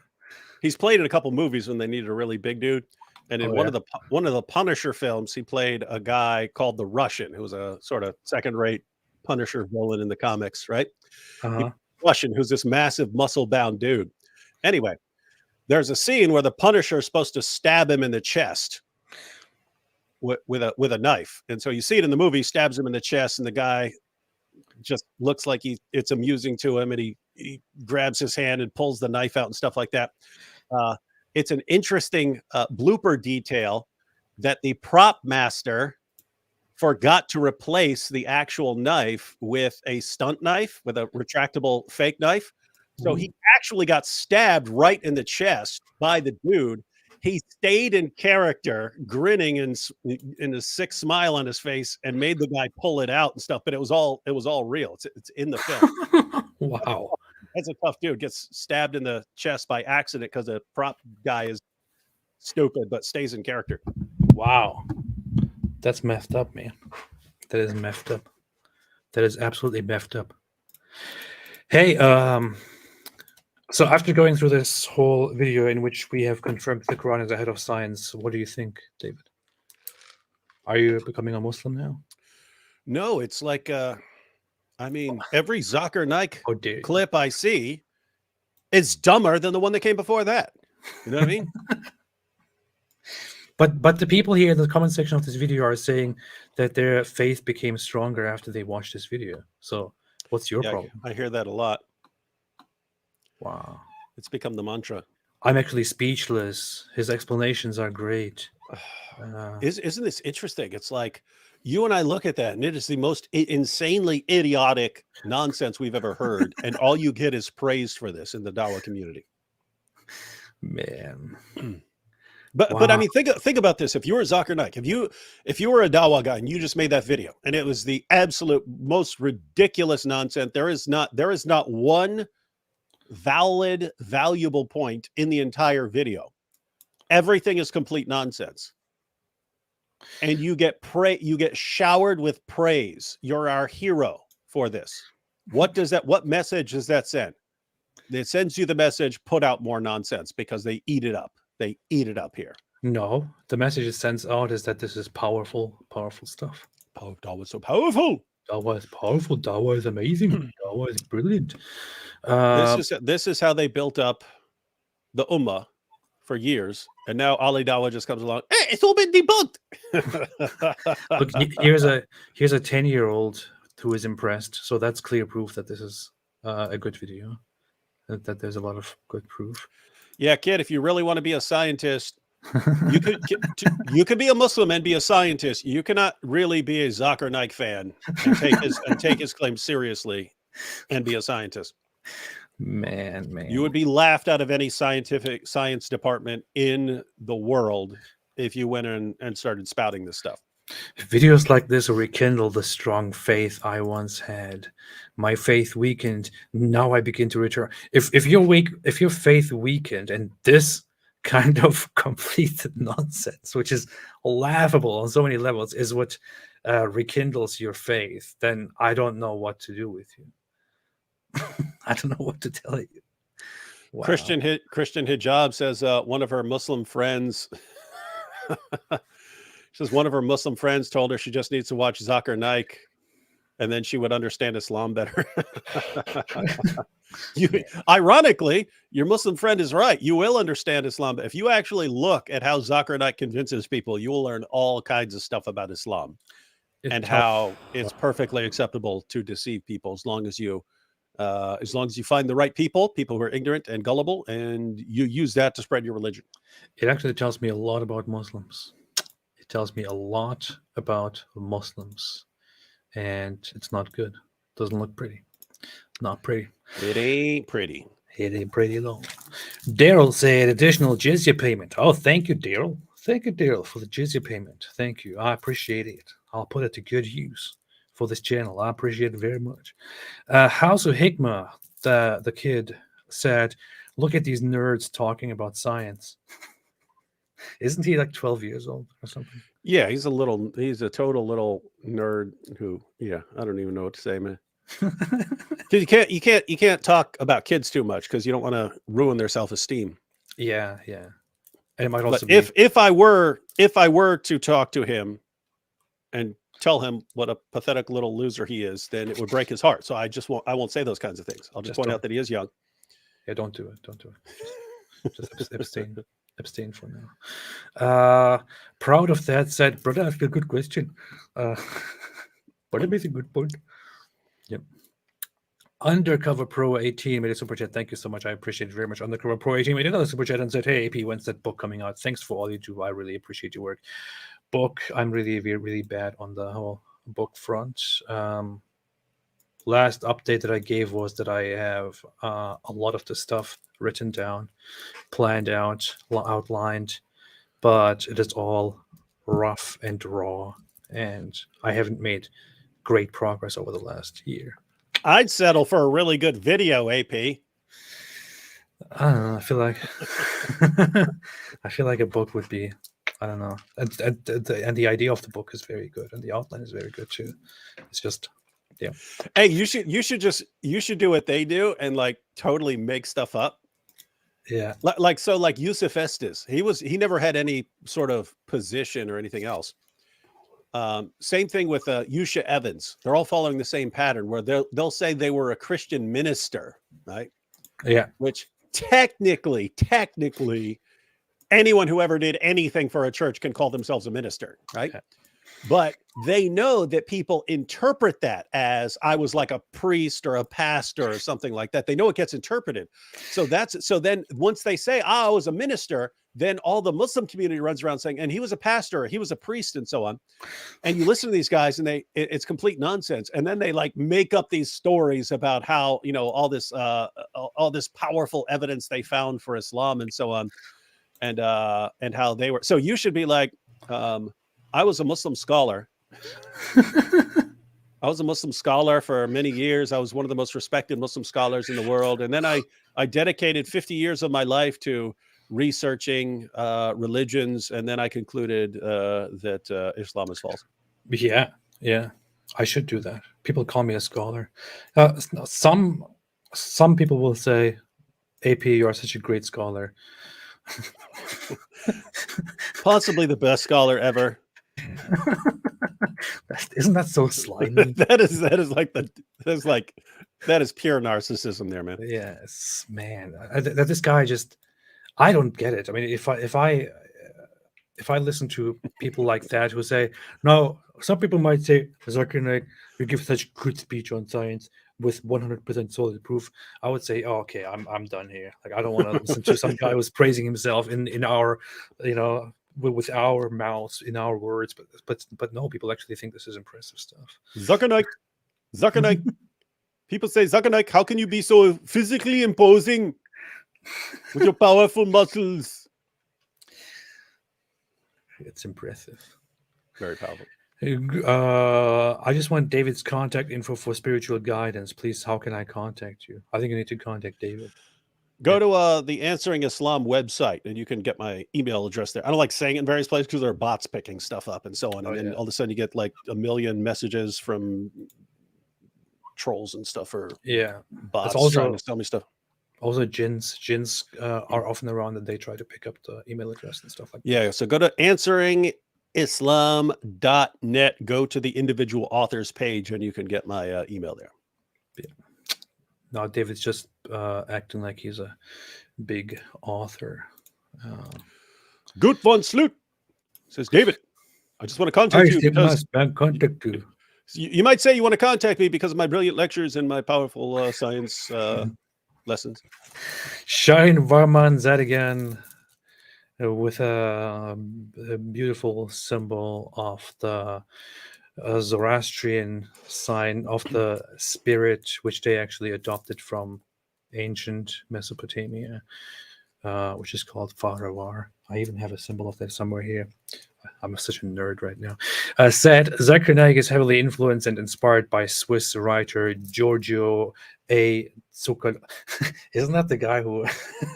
He's played in a couple movies when they needed a really big dude. And in one of the Punisher films, he played a guy called the Russian, who was a sort of second-rate Punisher villain in the comics, right? Russian, who's this massive muscle-bound dude. Anyway, there's a scene where the Punisher is supposed to stab him in the chest with a knife, and so you see it in the movie. He stabs him in the chest, and the guy just looks like it's amusing to him, and he he grabs his hand and pulls the knife out and stuff like that. It's an interesting blooper detail that the prop master forgot to replace the actual knife with a stunt knife, with a retractable fake knife. So he actually got stabbed right in the chest by the dude. He stayed in character, grinning and in a sick smile on his face, and made the guy pull it out and stuff. But it was all real. It's in the film. Wow. That's a tough dude. Gets stabbed in the chest by accident because the prop guy is stupid, but stays in character. Wow. That's messed up, man. That is messed up. That is absolutely messed up. Hey, so after going through this whole video in which we have confirmed the Quran is ahead of science, what do you think, David? Are you becoming a Muslim now? No, it's like I mean, every Zakir Naik Oh, dear. clip I see is dumber than the one that came before that. You know what I mean? But the people here in the comment section of this video are saying that their faith became stronger after they watched this video. So what's your problem? I hear that a lot. Wow. It's become the mantra. I'm actually speechless. His explanations are great. Isn't this interesting? It's like you and I look at that, and it is the most insanely idiotic nonsense we've ever heard, and all you get is praise for this in the Dawa community. Man. But I mean, think about this. If you were Zakir Naik, if you were a Dawa guy and you just made that video, and it was the absolute most ridiculous nonsense, there is not one valid, valuable point in the entire video. Everything is complete nonsense. And you get showered with praise. You're our hero for this. What message does that send? It sends you the message, put out more nonsense, because they eat it up. They eat it up here. No, the message it sends out is that this is powerful stuff. Oh, Dawa is so powerful. Dawa is powerful. Dawa is amazing. Dawa is brilliant. This is how they built up the Ummah for years, and now Ali Dawa just comes along. Hey, it's all been debunked. Look, here's a 10-year-old who is impressed. So that's clear proof that this is a good video. That there's a lot of good proof. Yeah, kid, if you really want to be a scientist, you could be a Muslim and be a scientist. You cannot really be a Zakir Naik fan and take his claims seriously and be a scientist. Man. You would be laughed out of any science department in the world if you went in and started spouting this stuff. Videos like this rekindle the strong faith I once had. My faith weakened. Now I begin to return. If your faith weakened, and this kind of complete nonsense, which is laughable on so many levels, is what rekindles your faith, then I don't know what to do with you. I don't know what to tell you. Wow. Christian Hijab says one of her Muslim friends. Says one of her Muslim friends told her she just needs to watch Zakir Naik, and then she would understand Islam better. Ironically, your Muslim friend is right. You will understand Islam. If you actually look at how Zakir Naik convinces people, you will learn all kinds of stuff about Islam and how it's perfectly acceptable to deceive people as long as you find the right people who are ignorant and gullible, and you use that to spread your religion. It actually tells me a lot about Muslims. It tells me a lot about Muslims, and it's not good. Doesn't look pretty. Not pretty. It ain't pretty. It ain't pretty at all. Daryl said additional jizya payment. Oh, thank you, Daryl. Thank you, Daryl, for the jizya payment. Thank you. I appreciate it. I'll put it to good use for this channel. I appreciate it very much. House of Hikmah, the kid, said, look at these nerds talking about science. Isn't he like 12 years old or something? Yeah, he's a total little nerd who, yeah, I don't even know what to say, man. You can't talk about kids too much because you don't want to ruin their self-esteem. Yeah. And it might also be if I were to talk to him and tell him what a pathetic little loser he is, then it would break his heart. So I won't say those kinds of things. I'll just point out that he is young. Yeah, don't do it. Just abstain for now. Proud of that, said, brother, asked a good question. But it makes a good point. Yep. Undercover Pro 18 made a super chat. Thank you so much. I appreciate it very much. Undercover Pro 18 made another super chat and said, "Hey AP, when's that book coming out? Thanks for all you do. I really appreciate your work." Book. I'm really bad on the whole book front. Last update that I gave was that I have a lot of the stuff written down, planned out, outlined, but it is all rough and raw, and I haven't made great progress over the last year. I'd settle for a really good video, AP. I don't know. I feel like I feel like a book would be. I don't know. And the idea of the book is very good, and the outline is very good too. It's just, yeah. Hey, you should do what they do and like totally make stuff up. Yeah. Like Yusuf Estes, he never had any sort of position or anything else. Same thing with Yusha Evans. They're all following the same pattern where they'll say they were a Christian minister, right? Yeah. Which technically, anyone who ever did anything for a church can call themselves a minister, right? Yeah. But they know that people interpret that as I was like a priest or a pastor or something like that. They know it gets interpreted. So then once they say, I was a minister, then all the Muslim community runs around saying, and he was a pastor, he was a priest, and so on. And you listen to these guys and it's complete nonsense. And then they like make up these stories about how, you know, all this powerful evidence they found for Islam and so on. And how they were. So you should be like, I was a Muslim scholar. I was a Muslim scholar for many years. I was one of the most respected Muslim scholars in the world. And then I dedicated 50 years of my life to researching religions. And then I concluded that Islam is false. Yeah. I should do that. People call me a scholar. Some people will say, AP, you are such a great scholar. Possibly the best scholar ever. Isn't that so slimy? that is pure narcissism there, man. Yes, man. That this guy just, I don't get it. I mean, if I listen to people like that who say, no, some people might say, Zakir Naik, you give such good speech on science with 100% solid proof, I would say, oh, okay, I'm done here. Like, I don't want to listen to some guy who's praising himself in our, you know, with our mouths, in our words, but no, people actually think this is impressive stuff. Zakir Naik. People say, Zakir Naik, how can you be so physically imposing with your powerful muscles? It's impressive. Very powerful. I just want David's contact info for spiritual guidance. Please, how can I contact you? I think you need to contact David. Go to the Answering Islam website, and you can get my email address there. I don't like saying it in various places because there are bots picking stuff up and so on. And then all of a sudden you get like a million messages from trolls and stuff, or bots trying to tell me stuff. Also, jinns are often around and they try to pick up the email address and stuff like that. Yeah, so go to answeringislam.net. Go to the individual authors page, and you can get my email there. Yeah. Now, David's just acting like he's a big author. Good von Sloot says, David, I just want to contact you because you might say you want to contact me because of my brilliant lectures and my powerful science lessons. Shine Varman Zadigan with a beautiful symbol of the Zoroastrian sign of the spirit, which they actually adopted from ancient Mesopotamia, which is called Faravar. I even have a symbol of that somewhere here. I'm such a nerd right now. Said Zakir Naik is heavily influenced and inspired by Swiss writer Giorgio A. Tsoukalos. Isn't that the guy who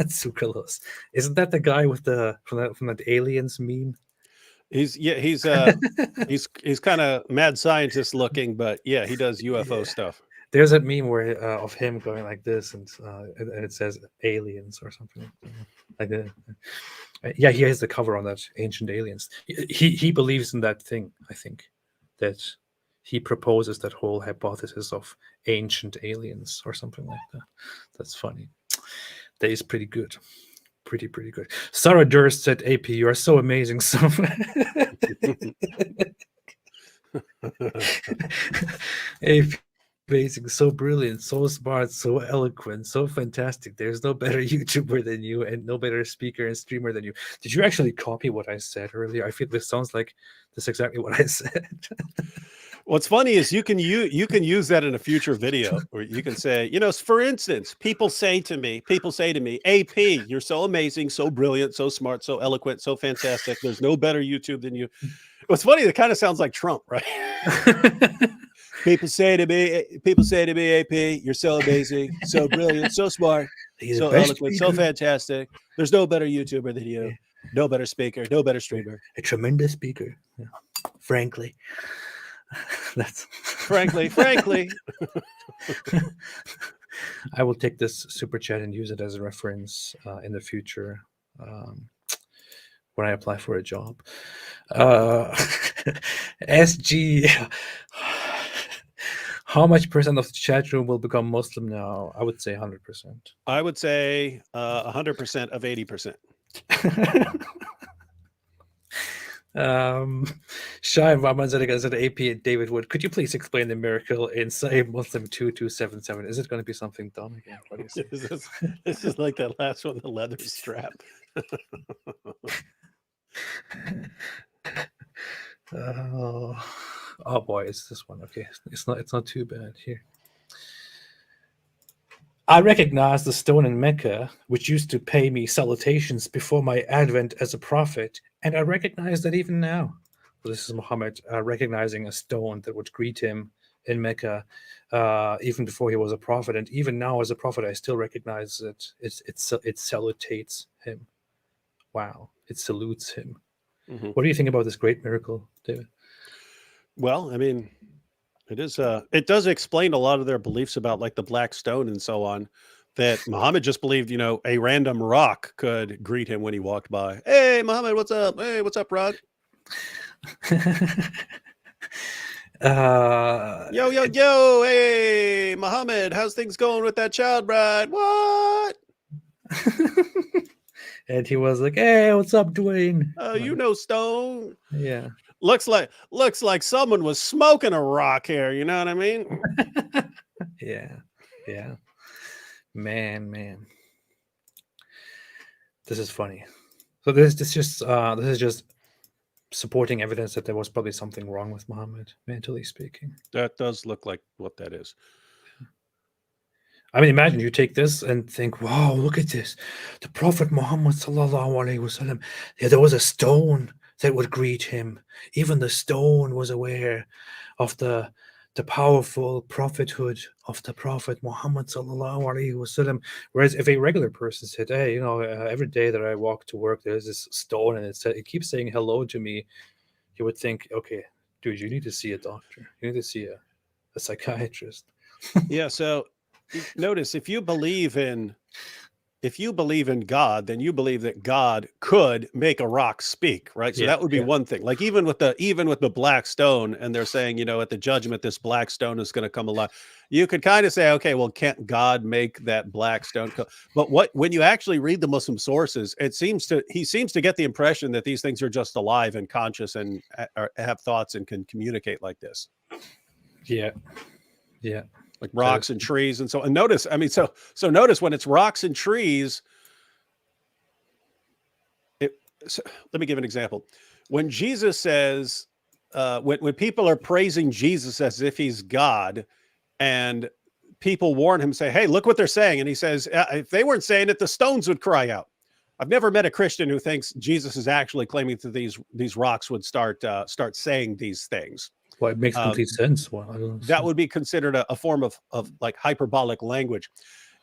Tsoukalos? Isn't that the guy with the from that aliens meme? He's kind of mad scientist looking, but yeah, he does UFO stuff. There's that meme where of him going like this, and it says aliens or something like that. Yeah, he has the cover on that, Ancient Aliens. He believes in that thing. I think that he proposes that whole hypothesis of ancient aliens or something like that. That's funny. That is pretty good. Pretty good. Sarah Durst said, AP, you are so amazing. So AP, amazing, so brilliant, so smart, so eloquent, so fantastic. There's no better YouTuber than you and no better speaker and streamer than you. Did you actually copy what I said earlier? I feel this sounds like that's exactly what I said. What's funny is you can use that in a future video, or you can say, for instance, people say to me, AP, you're so amazing, so brilliant, so smart, so eloquent, so fantastic. There's no better YouTube than you. What's funny, it kind of sounds like Trump, right? People say to me, AP, you're so amazing, so brilliant, so smart, so eloquent, so fantastic. There's no better YouTuber than you, no better speaker, no better streamer. A tremendous speaker, frankly. That's frankly. I will take this super chat and use it as a reference in the future when I apply for a job. SG, how much percent of the chat room will become Muslim now? I would say 100%. I would say 100% of 80%. Shai Rahman said AP and David Wood, could you please explain the miracle in Sahih Muslim 2277? Is it going to be something dumb again? What do you say? This is like that last one, the leather strap. Oh boy, it's this one. Okay, it's not too bad here. I recognize the stone in Mecca, which used to pay me salutations before my advent as a prophet, and I recognize that even now. So this is Muhammad recognizing a stone that would greet him in Mecca, even before he was a prophet, and even now as a prophet, I still recognize it. It salutates him. Wow, it salutes him. Mm-hmm. What do you think about this great miracle, David? Well, I mean, it is. It does explain a lot of their beliefs about like the black stone and so on. That Muhammad just believed, a random rock could greet him when he walked by. Hey, Muhammad, what's up? Hey, what's up, rock? Yo, hey, Muhammad, how's things going with that child bride? What? And he was like, hey, what's up, Dwayne? Stone. Yeah. Looks like someone was smoking a rock here. You know what I mean? Yeah. Man. This is funny. So this is just supporting evidence that there was probably something wrong with Muhammad, mentally speaking. That does look like what that is. I mean, imagine you take this and think, wow, look at this. The Prophet Muhammad sallallahu alaihi wasallam, there was a stone that would greet him. Even the stone was aware of the powerful prophethood of the Prophet Muhammad sallallahu alaihi wasallam. Whereas if a regular person said, hey, every day that I walk to work, there's this stone and it keeps saying hello to me, you would think, okay, dude, you need to see a doctor. You need to see a psychiatrist. Yeah, so notice if you believe in God, then you believe that God could make a rock speak, right? So that would be one thing. Like even with the black stone, and they're saying, at the judgment, this black stone is going to come alive. You could kind of say, okay, well, can't God make that black stone But when you actually read the Muslim sources, he seems to get the impression that these things are just alive and conscious and have thoughts and can communicate like this. Yeah. Like rocks and trees and so. And notice, I mean, so notice when it's rocks and trees. Let me give an example. When Jesus says, when people are praising Jesus as if he's God, and people warn him, say, "Hey, look what they're saying," and he says, "If they weren't saying it, the stones would cry out." I've never met a Christian who thinks Jesus is actually claiming that these rocks would start saying these things. Well, it makes complete sense. Well, that would be considered a form of like hyperbolic language.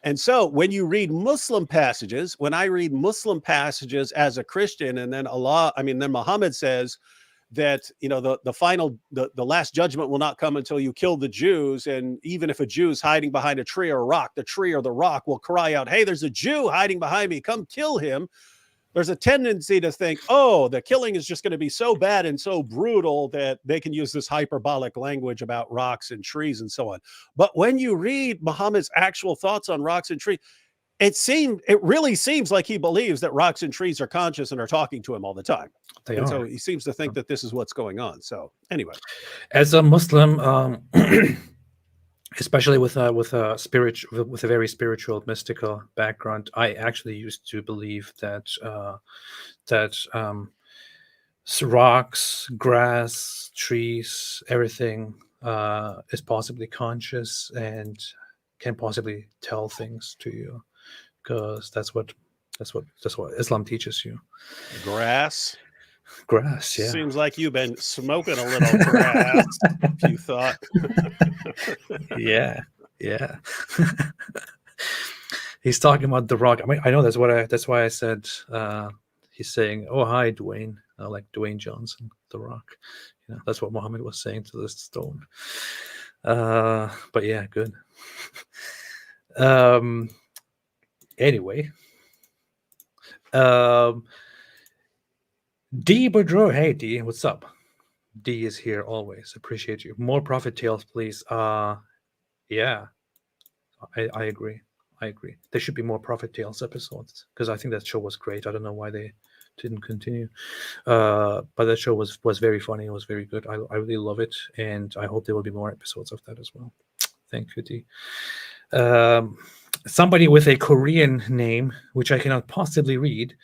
And so when you read Muslim passages, when I read Muslim passages as a Christian, and then then Muhammad says that, the last judgment will not come until you kill the Jews. And even if a Jew is hiding behind a tree or a rock, the tree or the rock will cry out, "Hey, there's a Jew hiding behind me, come kill him." There's a tendency to think, oh, the killing is just going to be so bad and so brutal that they can use this hyperbolic language about rocks and trees and so on. But when you read Muhammad's actual thoughts on rocks and trees, it really seems like he believes that rocks and trees are conscious and are talking to him all the time. So he seems to think that this is what's going on. So anyway, as a Muslim, especially with a with a very spiritual, mystical background. I actually used to believe that rocks, grass, trees, everything is possibly conscious and can possibly tell things to you, because that's what Islam teaches you. Grass. Grass, yeah. Seems like you've been smoking a little grass. If you thought. Yeah, yeah. He's talking about the rock. I mean, I know that's why I said he's saying, "Oh, hi, Dwayne," like Dwayne Johnson, the Rock. You know, that's what Muhammad was saying to this stone. But yeah, good. Anyway, D Boudreau, hey D, what's up? D is here always. Appreciate you. More Prophet Tales, please. Yeah, I agree. I agree. There should be more Prophet Tales episodes, because I think that show was great. I don't know why they didn't continue. But that show was very funny. It was very good. I really love it, and I hope there will be more episodes of that as well. Thank you, D. Somebody with a Korean name, which I cannot possibly read,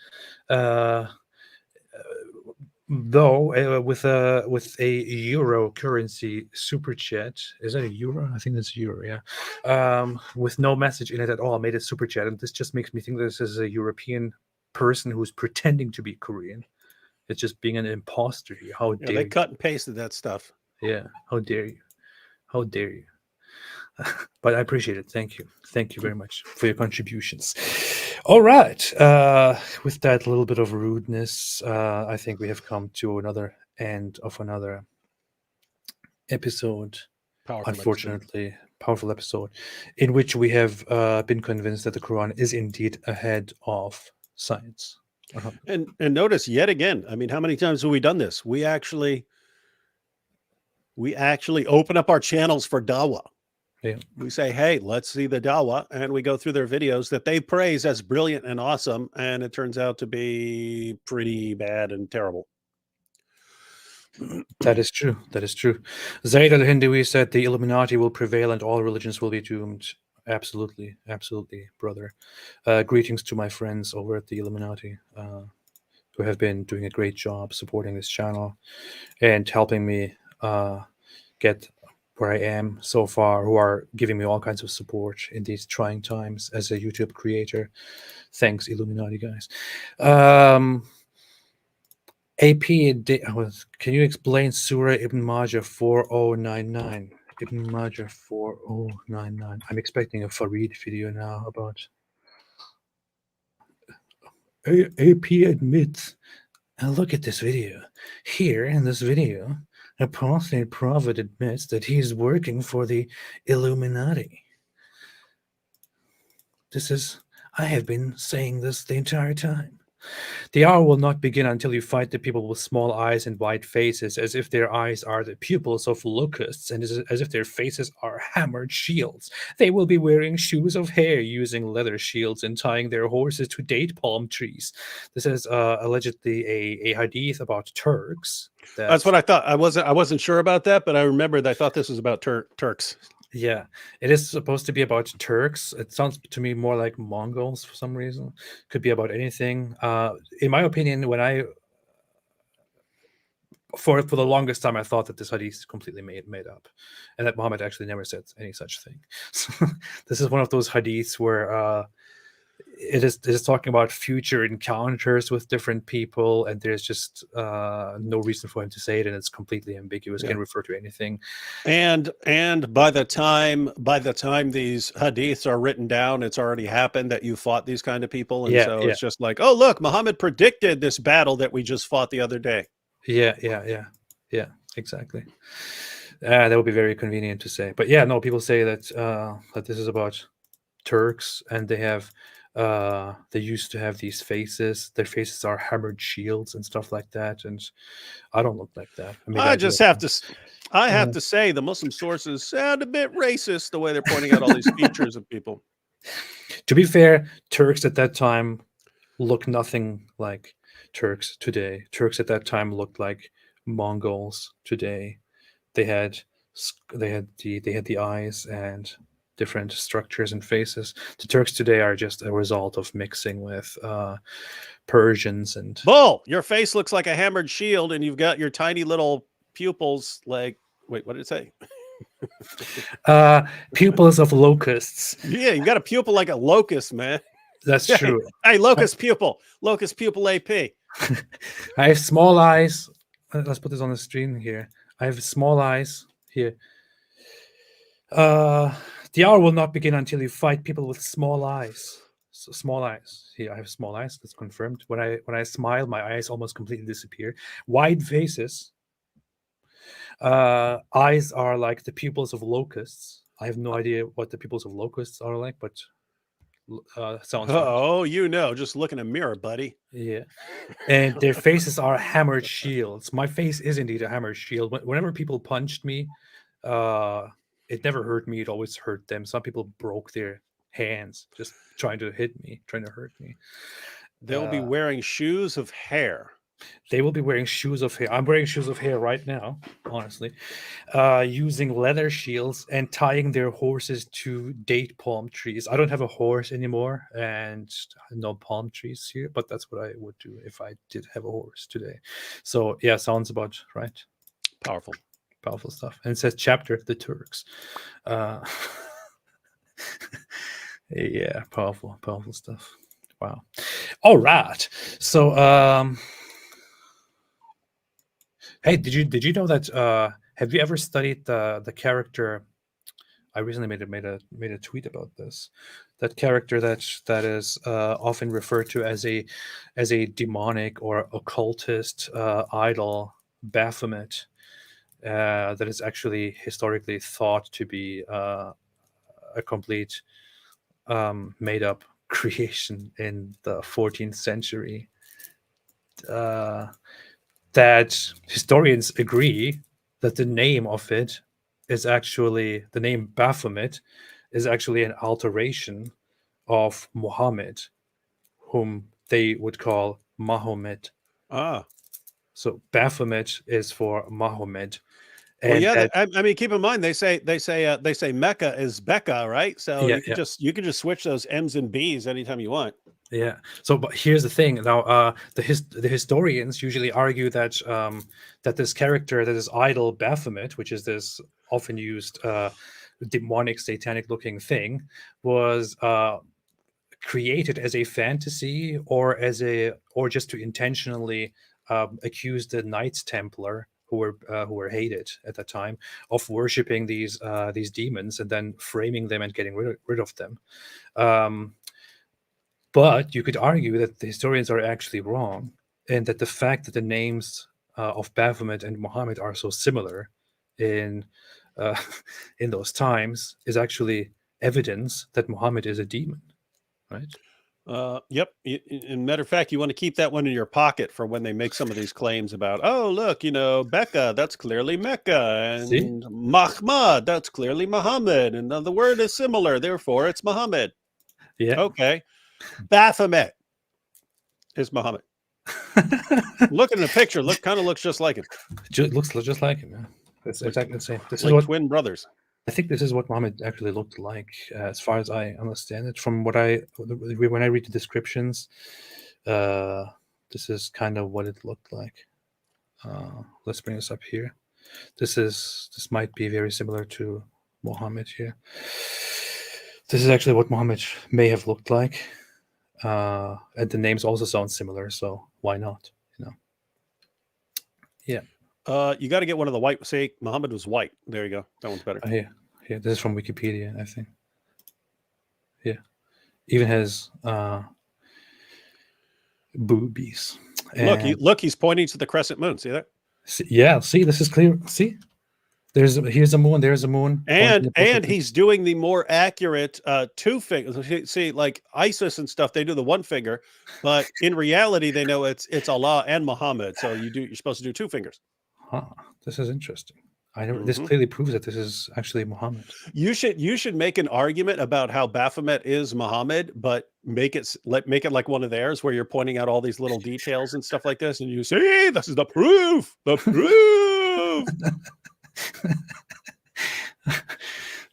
though, with a euro currency super chat. Is that a euro? I think that's euro. Yeah. With no message in it at all, made a super chat, and this just makes me think this is a European person who's pretending to be Korean. It's just being an imposter here. How Yeah, dare they you? cut and pasted that stuff. Yeah. How dare you? How dare you? But I appreciate it. Thank you. Thank you very much for your contributions. All right. With that little bit of rudeness, I think we have come to another end of another episode. Powerful Unfortunately, powerful episode in which we have been convinced that the Quran is indeed ahead of science. And notice yet again, I mean, how many times have we done this? We actually open up our channels for dawah. Yeah. We say, hey, let's see the dawah, and we go through their videos that they praise as brilliant and awesome, and it turns out to be pretty bad and terrible. That is true. That is true. Zaid al-Hindawi said the Illuminati will prevail and all religions will be doomed. Absolutely. Absolutely, brother. Greetings to my friends over at the Illuminati, who have been doing a great job supporting this channel and helping me get where I am so far, who are giving me all kinds of support in these trying times as a YouTube creator. Thanks, Illuminati guys. AP, can you explain Surah Ibn Majah 4099? Ibn Majah 4099. I'm expecting a Farid video now about. AP admits. Look at this video. Here in this video, Apostate Prophet admits that he is working for the Illuminati. I have been saying this the entire time. The hour will not begin until you fight the people with small eyes and white faces, as if their eyes are the pupils of locusts, and as if their faces are hammered shields. They will be wearing shoes of hair, using leather shields, and tying their horses to date palm trees. This is allegedly a hadith about Turks. That's what I thought. I wasn't sure about that, but I remembered I thought this was about Turks. Yeah, it is supposed to be about Turks. It sounds to me more like Mongols for some reason. Could be about anything. In my opinion, when for the longest time, I thought that this hadith is completely made up, and that Muhammad actually never said any such thing. So this is one of those hadiths where it is talking about future encounters with different people, and there's just no reason for him to say it, and it's completely ambiguous. Can refer to anything. And by the time these hadiths are written down, it's already happened that you fought these kind of people, and it's just like, oh look, Muhammad predicted this battle that we just fought the other day. Yeah, exactly. That would be very convenient to say, but yeah, no, people say that that this is about Turks, and they used to have these faces. Their faces are hammered shields and stuff like that, and I don't look like that. I have to say the Muslim sources sound a bit racist the way they're pointing out all these features of people. To be fair, Turks at that time look nothing like Turks today. Turks at that time looked like Mongols today. They had they had the eyes and different structures and faces. The Turks today are just a result of mixing with Persians and Bull, your face looks like a hammered shield, and you've got your tiny little pupils. Like, wait, what did it say? pupils of locusts. Yeah, you got a pupil like a locust, man. That's true. Hey, locust pupil AP. I have small eyes. Let's put this on the screen here. I have small eyes here. The hour will not begin until you fight people with small eyes. So small eyes. Here, I have small eyes. That's confirmed. When I smile, my eyes almost completely disappear. Wide faces. Eyes are like the pupils of locusts. I have no idea what the pupils of locusts are like, but sounds. Oh, just look in a mirror, buddy. Yeah, and their faces are hammered shields. My face is indeed a hammered shield. Whenever people punched me, it never hurt me. It always hurt them. Some people broke their hands just trying to hit me, trying to hurt me. They'll be wearing shoes of hair. They will be wearing shoes of hair. I'm wearing shoes of hair right now, honestly. Using leather shields and tying their horses to date palm trees. I don't have a horse anymore and no palm trees here, but that's what I would do if I did have a horse today. So yeah, sounds about right. Powerful stuff. And it says chapter the Turks. Yeah, powerful stuff. Wow. All right. So hey, did you know that have you ever studied the character? I recently made a tweet about this. That character that is often referred to as a demonic or occultist idol, Baphomet, that is actually historically thought to be a complete made up creation in the 14th century. That historians agree that the name of it is actually, the name Baphomet is actually an alteration of Muhammad, whom they would call Mahomet. So Baphomet is for Muhammad. Well, yeah, I mean, keep in mind they say Mecca is Becca, right? So Yeah, you can just switch those M's and B's anytime you want. Yeah. So, but here's the thing. Now, the historians usually argue that that this character, that is idol Baphomet, which is this often used demonic, satanic-looking thing, was created as a fantasy or just to intentionally accuse the Knights Templar, who were hated at that time, of worshiping these demons and then framing them and getting rid of them. But you could argue that the historians are actually wrong, and that the fact that the names of Baphomet and Muhammad are so similar in those times is actually evidence that Muhammad is a demon, right? Yep. In matter of fact, you want to keep that one in your pocket for when they make some of these claims about, oh, look, Becca, that's clearly Mecca, and Mahmud, that's clearly Muhammad, and the word is similar, therefore it's Muhammad. Yeah. Okay. Baphomet is Muhammad. Look at the picture. Kind of looks just like him. Looks just like him. Yeah. It's exactly the same. This like is what twin brothers. I think this is what Muhammad actually looked like, as far as I understand it. From when I read the descriptions, this is kind of what it looked like. Let's bring this up here. This might be very similar to Muhammad here. This is actually what Muhammad may have looked like. And the names also sound similar, so why not? Yeah. You got to get one of the white. Say Muhammad was white. There you go. That one's better. Here. This is from Wikipedia, I think. Yeah. Even has boobies. Look, he's pointing to the crescent moon. See that? See, this is clear. See, here's a moon. There's a moon. And he's doing the more accurate two fingers. See, like ISIS and stuff, they do the one finger, but in reality, they know it's Allah and Muhammad. So you're supposed to do two fingers. Huh. This is interesting. This clearly proves that this is actually Muhammad. You should make an argument about how Baphomet is Muhammad, but make it like one of theirs where you're pointing out all these little details and stuff like this, and you say, "Hey, this is the proof. The proof."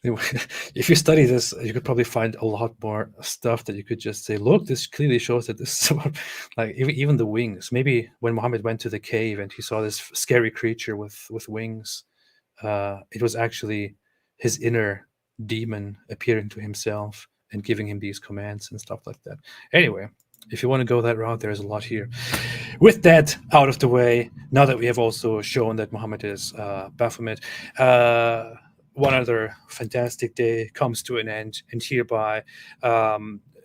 If you study this, you could probably find a lot more stuff that you could just say, look, this clearly shows that this is about, like even the wings. Maybe when Muhammad went to the cave and he saw this scary creature with wings, it was actually his inner demon appearing to himself and giving him these commands and stuff like that. Anyway, if you want to go that route, there's a lot here. With that out of the way, now that we have also shown that Muhammad is Baphomet, one other fantastic day comes to an end, and hereby,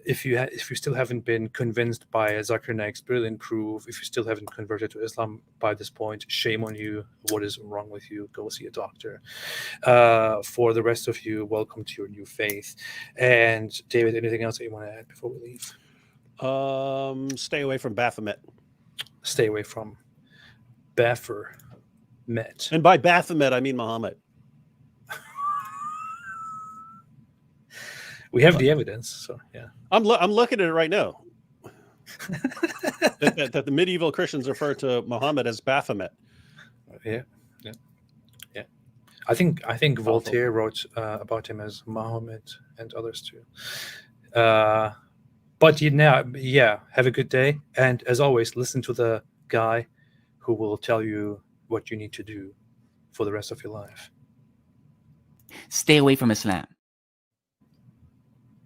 if you still haven't been convinced by Zakir Naik's brilliant proof, if you still haven't converted to Islam by this point, shame on you. What is wrong with you? Go see a doctor. For the rest of you, welcome to your new faith. And David, anything else that you want to add before we leave? Stay away from Baphomet. Stay away from Baphomet. And by Baphomet, I mean Muhammad. We have the evidence, so yeah. I'm looking at it right now. that the medieval Christians refer to Muhammad as Baphomet. Yeah. I think Voltaire wrote about him as Muhammad and others too. But have a good day, and as always, listen to the guy who will tell you what you need to do for the rest of your life. Stay away from Islam.